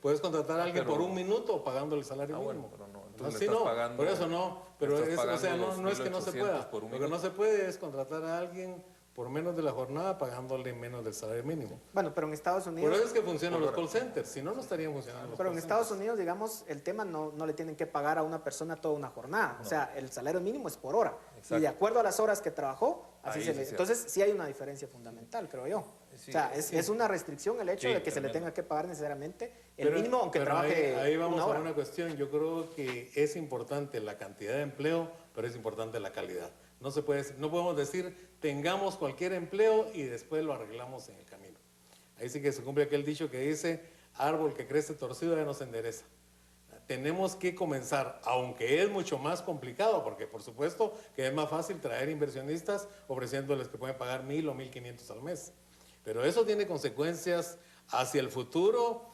puedes contratar a alguien por un minuto o pagando el salario mínimo. Bueno, pero no. tú le Sí, estás no, pagando. por eso no, pero estás es, o sea, pagando no es que no se 2.800 pueda. por un Lo que no minuto. se puede es contratar a alguien por menos de la jornada pagándole menos del salario mínimo. Bueno, pero en Estados Unidos... Por eso es que funcionan los call centers, si no, no estarían funcionando los Pero call en centers. Estados Unidos, digamos, el tema no le tienen que pagar a una persona toda una jornada. O sea, el salario mínimo es por hora. Exacto. Y de acuerdo a las horas que trabajó, así Ahí se sí le... se Entonces, sí hay una diferencia fundamental, creo yo. Sí, o sea, sí. es una restricción el hecho Sí, de que se le tremendo. tenga que pagar necesariamente el Pero- mínimo, aunque pero trabaje ahí vamos una a hora. una cuestión. Yo creo que es importante la cantidad de empleo, pero es importante la calidad. No podemos decir tengamos cualquier empleo y después lo arreglamos en el camino. Ahí sí que se cumple aquel dicho que dice árbol que crece torcido ya no se endereza. Tenemos que comenzar, aunque es mucho más complicado, porque por supuesto que es más fácil traer inversionistas ofreciéndoles que pueden pagar 1.000 o 1.500 al mes. Pero eso tiene consecuencias hacia el futuro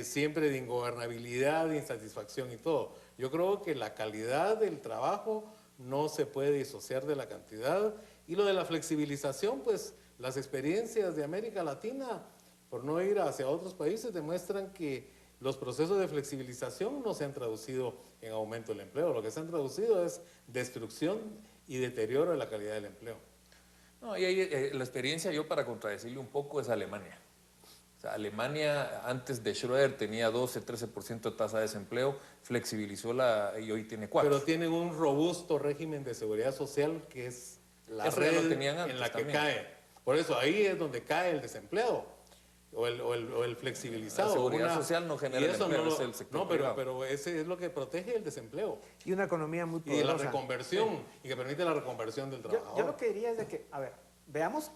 siempre de ingobernabilidad, de insatisfacción y todo. Yo creo que la calidad del trabajo no se puede disociar de la cantidad. Y lo de la flexibilización, pues las experiencias de América Latina, por no ir hacia otros países, demuestran que los procesos de flexibilización no se han traducido en aumento del empleo. Lo que se han traducido es destrucción y deterioro de la calidad del empleo. No, y ahí, la experiencia, yo para contradecirle un poco, es Alemania. O sea, Alemania antes de Schröder tenía 12-13% de tasa de desempleo, flexibilizó y hoy tiene 4%. Pero tienen un robusto régimen de seguridad social que es la Eso ya red lo tenían antes en la que también. cae. Por eso ahí es donde cae el desempleado o el flexibilizado. La seguridad social no genera y eso el empleo, no es el sector No, privado. pero ese es lo que protege el desempleo. Y una economía muy Y de la poderosa. reconversión, y que permite la reconversión del trabajador. Yo lo que diría es de que, a ver, veamos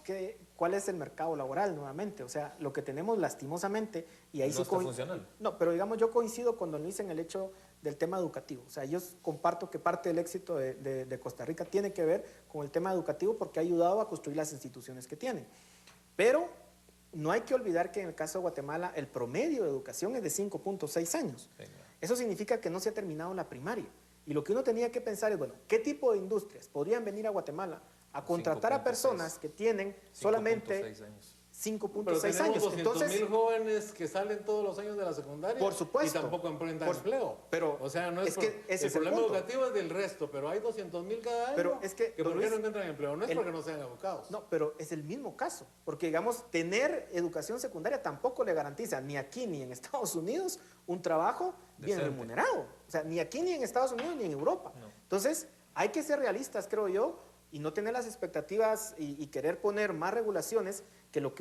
cuál es el mercado laboral nuevamente. O sea, lo que tenemos lastimosamente, y ahí No sí está funcionando. No, pero digamos, yo coincido con don Luis en el hecho del tema educativo. O sea, yo comparto que parte del éxito de Costa Rica tiene que ver con el tema educativo porque ha ayudado a construir las instituciones que tienen. Pero no hay que olvidar que en el caso de Guatemala el promedio de educación es de 5.6 años. Eso significa que no se ha terminado la primaria. Y lo que uno tenía que pensar es, bueno, ¿qué tipo de industrias podrían venir a Guatemala a contratar a personas que tienen solamente 5.6 Pero años? tenemos 200.000 Entonces, jóvenes que salen todos los años de la secundaria Por supuesto. y tampoco enfrentan empleo. Pero o sea, no es que ese el es el problema punto. educativo es del resto, pero hay 200.000 cada año Pero es que, ¿por don qué Luis, no encuentran empleo? No es el- porque no sean educados. no, pero es el mismo caso, porque digamos, tener educación secundaria tampoco le garantiza ni aquí ni en Estados Unidos un trabajo bien Decente. remunerado. O sea, ni aquí ni en Estados Unidos ni en Europa. Entonces, hay que ser realistas, creo yo, y no tener las expectativas y querer poner más regulaciones que lo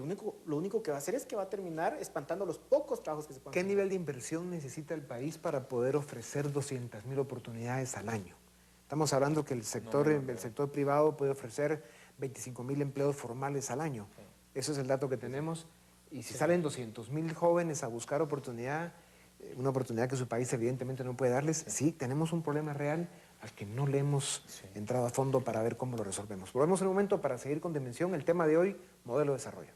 único que va a hacer es que va a terminar espantando los pocos trabajos que se pueden ¿Qué hacer. nivel de inversión necesita el país para poder ofrecer 200.000 oportunidades al año? Estamos hablando que el sector privado puede ofrecer 25.000 empleos formales al año. Eso es el dato que tenemos. Y si salen 200.000 jóvenes a buscar oportunidad, una oportunidad que su país evidentemente no puede darles, sí, tenemos un problema real al que no le hemos entrado a fondo para ver cómo lo resolvemos. Volvemos en un momento para seguir con Dimensión. El tema de hoy, modelo de desarrollo.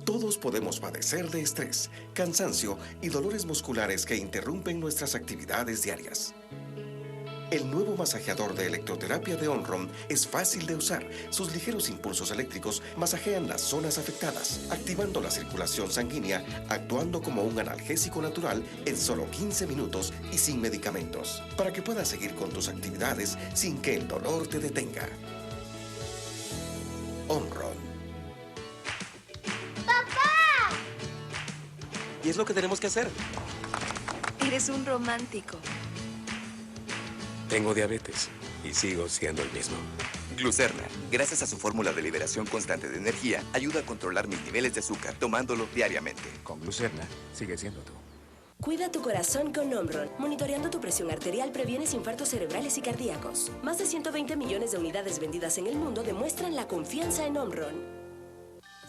Todos podemos padecer de estrés, cansancio y dolores musculares que interrumpen nuestras actividades diarias. El nuevo masajeador de electroterapia de Omron es fácil de usar. Sus ligeros impulsos eléctricos masajean las zonas afectadas, activando la circulación sanguínea, actuando como un analgésico natural en solo 15 minutos y sin medicamentos, para que puedas seguir con tus actividades sin que el dolor te detenga. Omron. ¡Papá! Y es lo que tenemos que hacer. Eres un romántico. Tengo diabetes y sigo siendo el mismo. Glucerna, gracias a su fórmula de liberación constante de energía, ayuda a controlar mis niveles de azúcar tomándolo diariamente. Con Glucerna, sigue siendo tú. Cuida tu corazón con Omron. Monitoreando tu presión arterial previenes infartos cerebrales y cardíacos. Más de 120 millones de unidades vendidas en el mundo demuestran la confianza en Omron.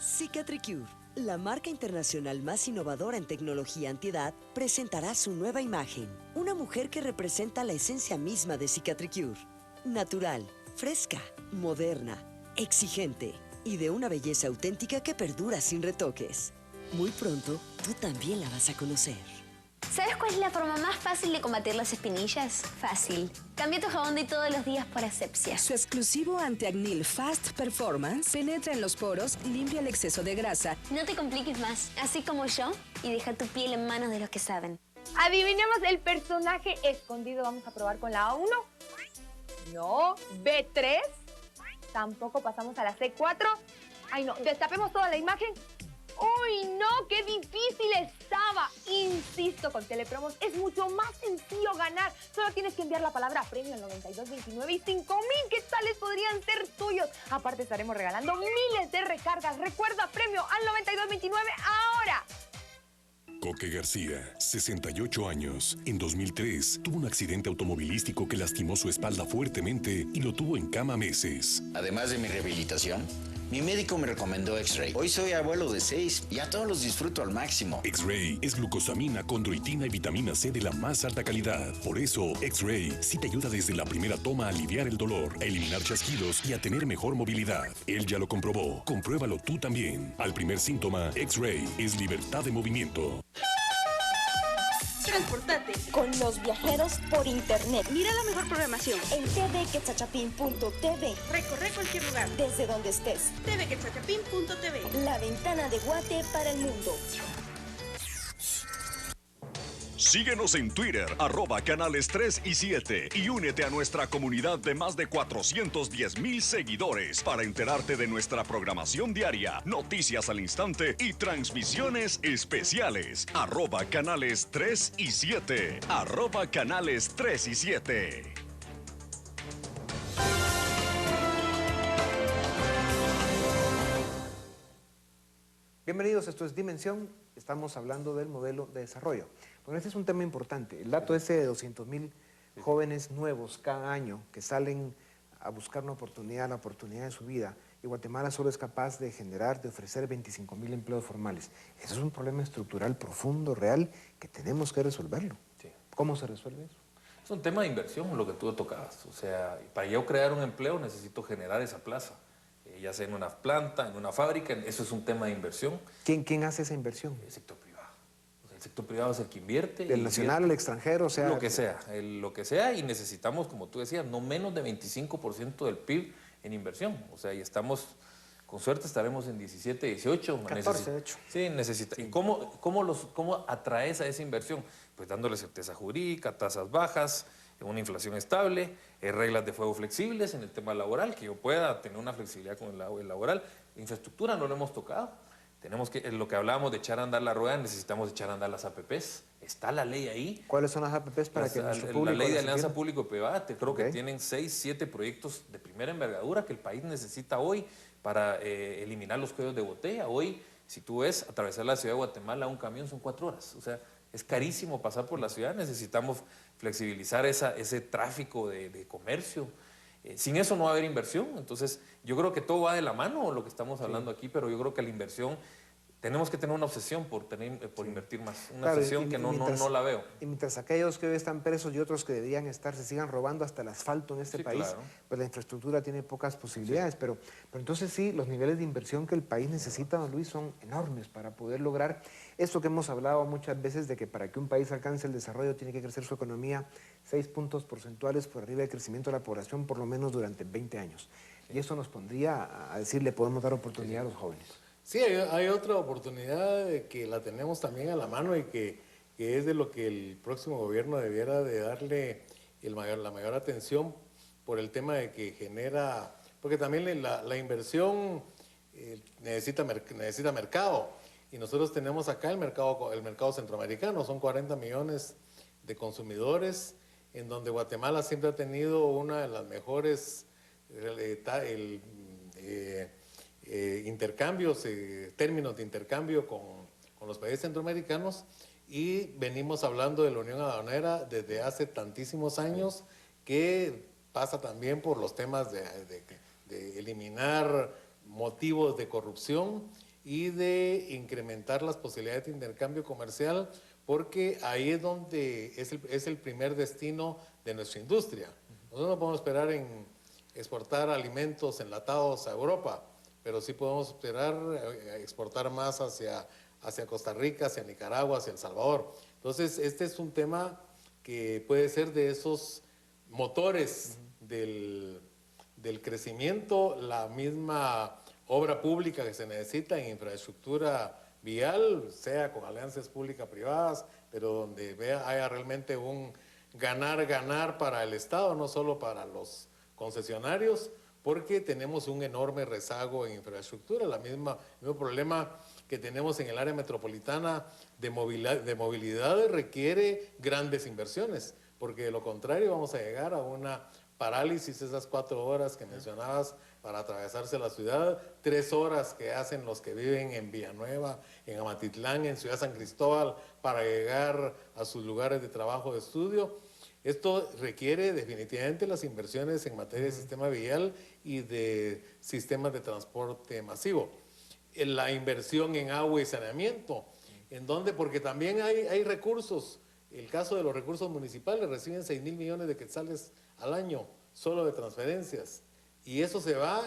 Cicatricure, la marca internacional más innovadora en tecnología antiedad, presentará su nueva imagen. Una mujer que representa la esencia misma de Cicatricure. Natural, fresca, moderna, exigente y de una belleza auténtica que perdura sin retoques. Muy pronto, tú también la vas a conocer. ¿Sabes cuál es la forma más fácil de combatir las espinillas? Fácil. Cambia tu jabón de todos los días por Asepsia. Su exclusivo antiacnil Fast Performance penetra en los poros, limpia el exceso de grasa. No te compliques más, así como yo, y deja tu piel en manos de los que saben. Adivinemos el personaje escondido. Vamos a probar con la A1. No. B3. Tampoco pasamos a la C4. Ay, no. Destapemos toda la imagen. ¡Uy, no! ¡Qué difícil estaba! Insisto, con Telepromos es mucho más sencillo ganar. Solo tienes que enviar la palabra premio al 9229 y 5,000 quetzales podrían ser tuyos. Aparte, estaremos regalando miles de recargas. Recuerda, premio al 9229 ahora. Coque García, 68 años. En 2003 tuvo un accidente automovilístico que lastimó su espalda fuertemente y lo tuvo en cama meses. Además de mi rehabilitación, mi médico me recomendó X-Ray. Hoy soy abuelo de 6 y a todos los disfruto al máximo. X-Ray es glucosamina, condroitina y vitamina C de la más alta calidad. Por eso, X-Ray sí te ayuda desde la primera toma a aliviar el dolor, a eliminar chasquidos y a tener mejor movilidad. Él ya lo comprobó. Compruébalo tú también. Al primer síntoma, X-Ray es libertad de movimiento. Transportate con los viajeros por internet. Mira la mejor programación en tvquetzachapin.tv. Recorre cualquier lugar desde donde estés. tvquetzachapin.tv. La ventana de Guate para el mundo. Síguenos en Twitter, @canales 3 y 7 y únete a nuestra comunidad de más de 410,000 seguidores para enterarte de nuestra programación diaria, noticias al instante y transmisiones especiales. @canales 3 y 7. @canales 3 y 7. Bienvenidos, esto es Dimensión. Estamos hablando del modelo de desarrollo. Bueno, este es un tema importante. El dato ese de 200,000 jóvenes nuevos cada año que salen a buscar una oportunidad, la oportunidad de su vida, y Guatemala solo es capaz de generar, de ofrecer 25,000 empleos formales. Eso es un problema estructural profundo, real, que tenemos que resolverlo. Sí. ¿Cómo se resuelve eso? Es un tema de inversión, lo que tú tocabas. O sea, para yo crear un empleo necesito generar esa plaza. Ya sea en una planta, en una fábrica, eso es un tema de inversión. ¿Quién hace esa inversión? El sector privado. O sea, el sector privado es el que invierte. ¿El nacional, el extranjero? O sea, lo que sea, lo que sea, y necesitamos, como tú decías, no menos de 25% del PIB en inversión. O sea, y estamos, con suerte estaremos en 17, 18. 14, de hecho. Sí, necesita. ¿Y cómo atraes a esa inversión? Pues dándole certeza jurídica, tasas bajas, una inflación estable, reglas de fuego flexibles en el tema laboral, que yo pueda tener una flexibilidad con el laboral. Infraestructura no lo hemos tocado. Tenemos que, lo que hablábamos de echar a andar la rueda, necesitamos echar a andar las APPs. Está la ley ahí. ¿Cuáles son las APPs para que nuestro público... La ley de alianza público-privada, creo que tienen 6, 7 proyectos de primera envergadura que el país necesita hoy para eliminar los cuellos de botella. Hoy, si tú ves, atravesar la ciudad de Guatemala, un camión son 4 horas. O sea, es carísimo pasar por la ciudad, necesitamos flexibilizar ese tráfico de comercio. Sin eso no va a haber inversión, entonces yo creo que todo va de la mano, lo que estamos hablando aquí, pero yo creo que la inversión, tenemos que tener una obsesión por invertir más, una obsesión que no la veo. Y mientras aquellos que hoy están presos y otros que deberían estar se sigan robando hasta el asfalto en este país, claro, pues la infraestructura tiene pocas posibilidades, pero entonces sí, los niveles de inversión que el país necesita, don Luis, son enormes para poder lograr esto que hemos hablado muchas veces de que para que un país alcance el desarrollo tiene que crecer su economía 6 puntos porcentuales por arriba del crecimiento de la población por lo menos durante 20 años. Y eso nos pondría a decir, le podemos dar oportunidad a los jóvenes. Sí, hay otra oportunidad que la tenemos también a la mano y que es de lo que el próximo gobierno debiera de darle la mayor atención por el tema de que genera, porque también la inversión necesita mercado. Y nosotros tenemos acá el mercado centroamericano, son 40 millones de consumidores, en donde Guatemala siempre ha tenido una de las mejores términos de intercambio con los países centroamericanos, y venimos hablando de la Unión Aduanera desde hace tantísimos años, que pasa también por los temas de eliminar motivos de corrupción y de incrementar las posibilidades de intercambio comercial, porque ahí es donde es el primer destino de nuestra industria. Nosotros no podemos esperar en exportar alimentos enlatados a Europa, pero sí podemos esperar exportar más hacia Costa Rica, hacia Nicaragua, hacia El Salvador. Entonces, este es un tema que puede ser de esos motores del crecimiento, la misma obra pública que se necesita en infraestructura vial, sea con alianzas público-privadas, pero donde haya realmente un ganar-ganar para el Estado, no solo para los concesionarios, porque tenemos un enorme rezago en infraestructura, el mismo problema que tenemos en el área metropolitana de movilidad requiere grandes inversiones, porque de lo contrario vamos a llegar a una parálisis, esas 4 horas que mencionabas para atravesarse la ciudad, 3 horas que hacen los que viven en Villanueva, en Amatitlán, en Ciudad San Cristóbal, para llegar a sus lugares de trabajo, de estudio. Esto requiere definitivamente las inversiones en materia de sistema vial y de sistemas de transporte masivo. La inversión en agua y saneamiento, en donde, porque también hay recursos. El caso de los recursos municipales, reciben 6,000 millones de quetzales al año, solo de transferencias. Y eso se va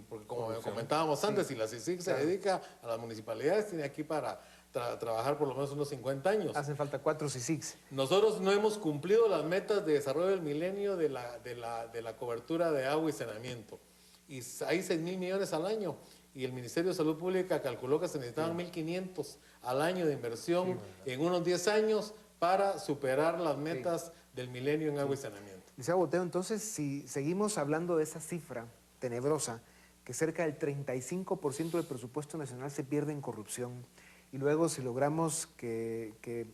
porque como comentábamos antes, si la CICIG se dedica a las municipalidades, tiene aquí para trabajar por lo menos unos 50 años. Hacen falta 4 CICIGs. Nosotros no hemos cumplido las metas de desarrollo del milenio de la cobertura de agua y saneamiento. Y hay 6,000 millones al año. Y el Ministerio de Salud Pública calculó que se necesitaban 1,500 al año de inversión en unos 10 años para superar las metas del milenio en agua y saneamiento. Licenciado Boteo, entonces, si seguimos hablando de esa cifra tenebrosa, que cerca del 35% del presupuesto nacional se pierde en corrupción, y luego si logramos que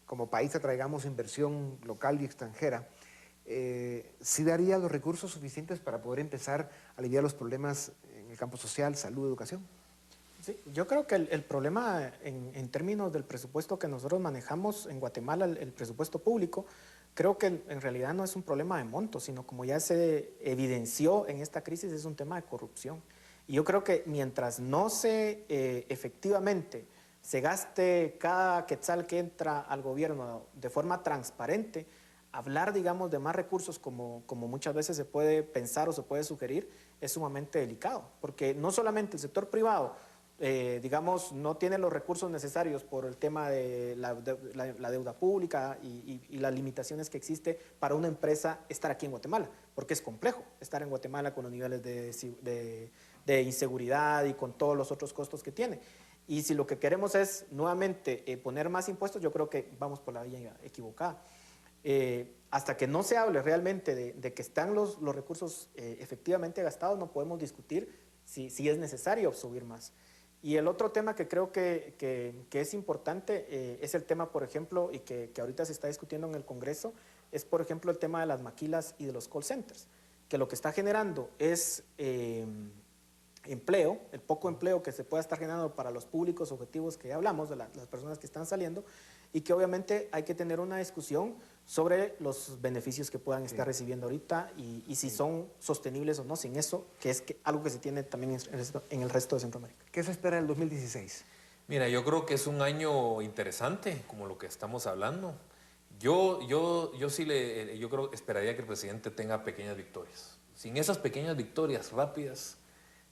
como país atraigamos inversión local y extranjera, ¿sí daría los recursos suficientes para poder empezar a aliviar los problemas en el campo social, salud, educación? Sí, yo creo que el problema en términos del presupuesto que nosotros manejamos en Guatemala, el presupuesto público, creo que en realidad no es un problema de monto, sino como ya se evidenció en esta crisis, es un tema de corrupción. Y yo creo que mientras no se efectivamente se gaste cada quetzal que entra al gobierno de forma transparente, hablar, digamos, de más recursos como muchas veces se puede pensar o se puede sugerir, es sumamente delicado. Porque no solamente el sector privado, digamos, no tiene los recursos necesarios por el tema de la deuda pública y las limitaciones que existe para una empresa estar aquí en Guatemala, porque es complejo estar en Guatemala con los niveles de inseguridad y con todos los otros costos que tiene. Y si lo que queremos es nuevamente poner más impuestos, yo creo que vamos por la vía equivocada. Hasta que no se hable realmente de que están los recursos efectivamente gastados, no podemos discutir si es necesario subir más. Y el otro tema que creo que es importante es el tema, por ejemplo, y que ahorita se está discutiendo en el Congreso, es por ejemplo el tema de las maquilas y de los call centers, que lo que está generando es empleo, el poco empleo que se pueda estar generando para los públicos objetivos que ya hablamos, de las personas que están saliendo, y que obviamente hay que tener una discusión sobre los beneficios que puedan estar recibiendo ahorita y si son sostenibles o no sin eso, que es algo que se tiene también en el resto de Centroamérica. ¿Qué se espera del 2016? Mira, yo creo que es un año interesante, como lo que estamos hablando. Yo creo esperaría que el presidente tenga pequeñas victorias. Sin esas pequeñas victorias rápidas,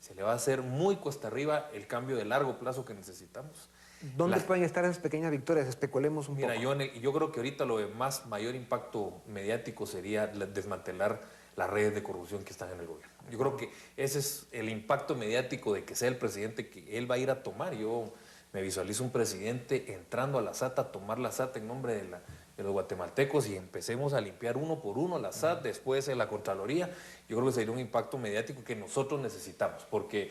se le va a hacer muy cuesta arriba el cambio de largo plazo que necesitamos. ¿Dónde pueden estar esas pequeñas victorias? Especulemos un poco. Mira, yo creo que ahorita lo de mayor impacto mediático sería desmantelar las redes de corrupción que están en el gobierno. Yo creo que ese es el impacto mediático de que sea el presidente que él va a ir a tomar. Yo me visualizo un presidente entrando a la SAT a tomar la SAT en nombre de los guatemaltecos y empecemos a limpiar uno por uno la SAT, después la Contraloría. Yo creo que sería un impacto mediático que nosotros necesitamos, porque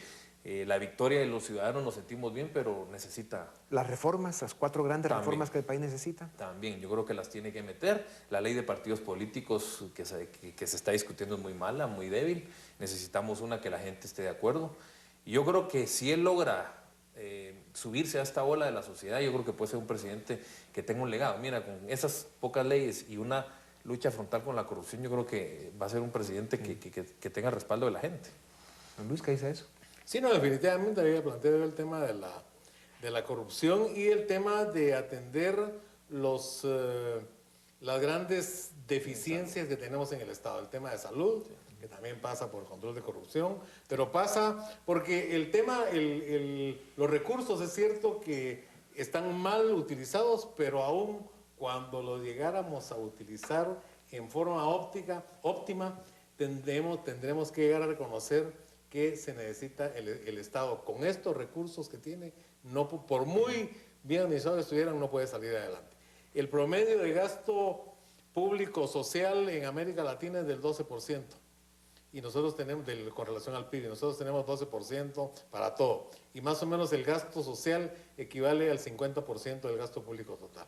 la victoria de los ciudadanos nos sentimos bien, pero necesita... Las reformas, las 4 grandes reformas que el país necesita. También, yo creo que las tiene que meter. La ley de partidos políticos que se está discutiendo es muy mala, muy débil. Necesitamos una que la gente esté de acuerdo. Y yo creo que si él logra subirse a esta ola de la sociedad, yo creo que puede ser un presidente que tenga un legado. Mira, con esas pocas leyes y una lucha frontal con la corrupción, yo creo que va a ser un presidente que tenga el respaldo de la gente. Luis, ¿qué dice eso? Sí, no, definitivamente había planteado el tema de la corrupción y el tema de atender las grandes deficiencias que tenemos en el Estado. El tema de salud, que también pasa por control de corrupción, pero pasa porque el tema, los recursos, es cierto que están mal utilizados, pero aún cuando los llegáramos a utilizar en forma óptima, tendremos que llegar a reconocer que se necesita el Estado con estos recursos que tiene, no, por muy bien administrados estuvieran, no puede salir adelante. El promedio de gasto público social en América Latina es del 12%. Y nosotros tenemos, con relación al PIB, nosotros tenemos 12% para todo. Y más o menos el gasto social equivale al 50% del gasto público total.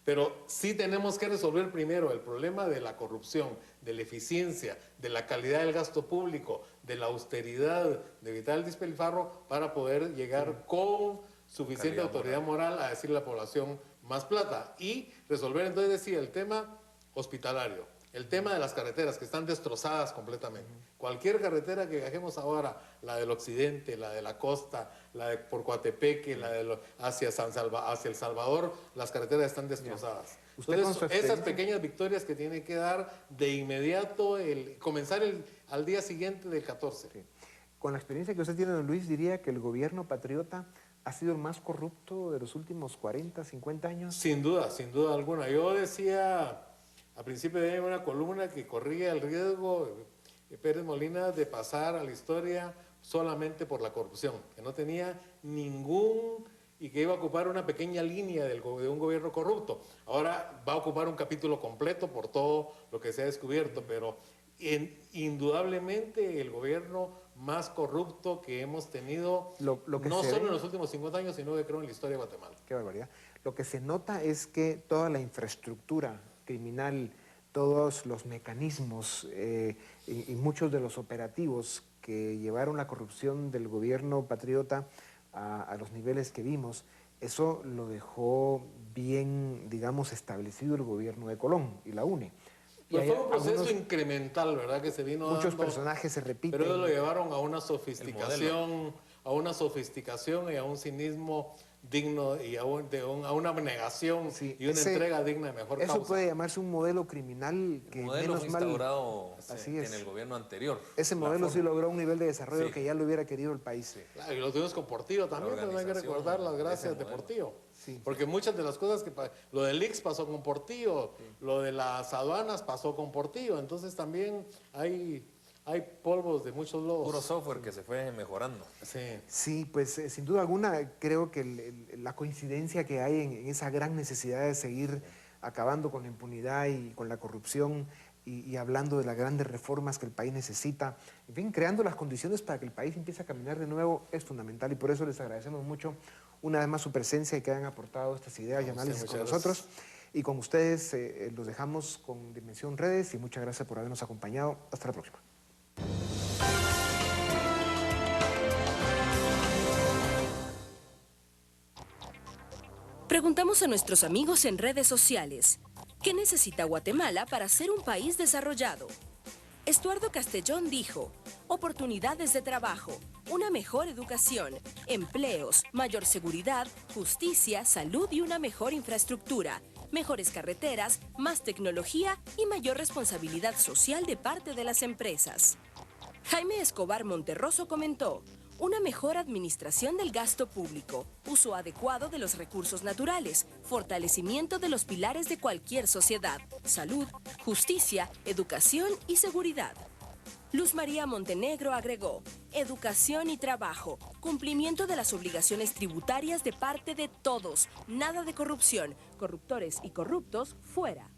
Pero sí tenemos que resolver primero el problema de la corrupción, de la eficiencia, de la calidad del gasto público, de la austeridad, de evitar el despilfarro, para poder llegar con suficiente autoridad moral a decirle a la población más plata. Y resolver entonces, decía, el tema hospitalario. El tema de las carreteras que están destrozadas completamente. Cualquier carretera que viajemos ahora, la del occidente, la de la costa, la de por Coatepeque, la de hacia El Salvador, las carreteras están destrozadas. Entonces, esas pequeñas victorias que tiene que dar de inmediato, comenzar al día siguiente del 14. Sí. Con la experiencia que usted tiene, don Luis, diría que el gobierno patriota ha sido el más corrupto de los últimos 40, 50 años. Sin duda alguna. Yo decía a principio de año una columna que corría el riesgo, Pérez Molina, de pasar a la historia solamente por la corrupción, que no tenía ningún, y que iba a ocupar una pequeña línea de un gobierno corrupto. Ahora va a ocupar un capítulo completo por todo lo que se ha descubierto, pero indudablemente el gobierno más corrupto que hemos tenido, no solo en los últimos 50 años, sino que creo en la historia de Guatemala. Qué barbaridad. Lo que se nota es que toda la infraestructura criminal, todos los mecanismos y muchos de los operativos que llevaron la corrupción del gobierno patriota a los niveles que vimos, eso lo dejó bien, digamos, establecido el gobierno de Colón y la UNE. Pero fue un proceso incremental, ¿verdad? Que se vino muchos dando, personajes se repiten. pero lo llevaron a una sofisticación y a un cinismo digno y a una abnegación y una entrega digna de mejor causa. Eso puede llamarse un modelo criminal que el modelo menos fue mal... instaurado Así en el gobierno anterior. Ese modelo sí logró un nivel de desarrollo que ya lo hubiera querido el país. Claro, y lo tuvimos con Portillo también, pero hay que recordar las gracias de Portillo. Sí. Porque muchas de las cosas que... Lo del IX pasó con Portillo, lo de las aduanas pasó con Portillo, entonces también hay polvos de muchos lodos. Puro software que se fue mejorando. Sí, pues sin duda alguna creo que la coincidencia que hay en esa gran necesidad de seguir acabando con la impunidad y con la corrupción y hablando de las grandes reformas que el país necesita, en fin, creando las condiciones para que el país empiece a caminar de nuevo es fundamental, y por eso les agradecemos mucho una vez más su presencia y que hayan aportado estas ideas y análisis con nosotros. Y con ustedes los dejamos con Dimensión Redes y muchas gracias por habernos acompañado. Hasta la próxima. Preguntamos a nuestros amigos en redes sociales, ¿qué necesita Guatemala para ser un país desarrollado? Estuardo Castellón dijo, oportunidades de trabajo, una mejor educación, empleos, mayor seguridad, justicia, salud y una mejor infraestructura, mejores carreteras, más tecnología y mayor responsabilidad social de parte de las empresas. Jaime Escobar Monterroso comentó, una mejor administración del gasto público, uso adecuado de los recursos naturales, fortalecimiento de los pilares de cualquier sociedad, salud, justicia, educación y seguridad. Luz María Montenegro agregó, educación y trabajo, cumplimiento de las obligaciones tributarias de parte de todos, nada de corrupción, corruptores y corruptos fuera.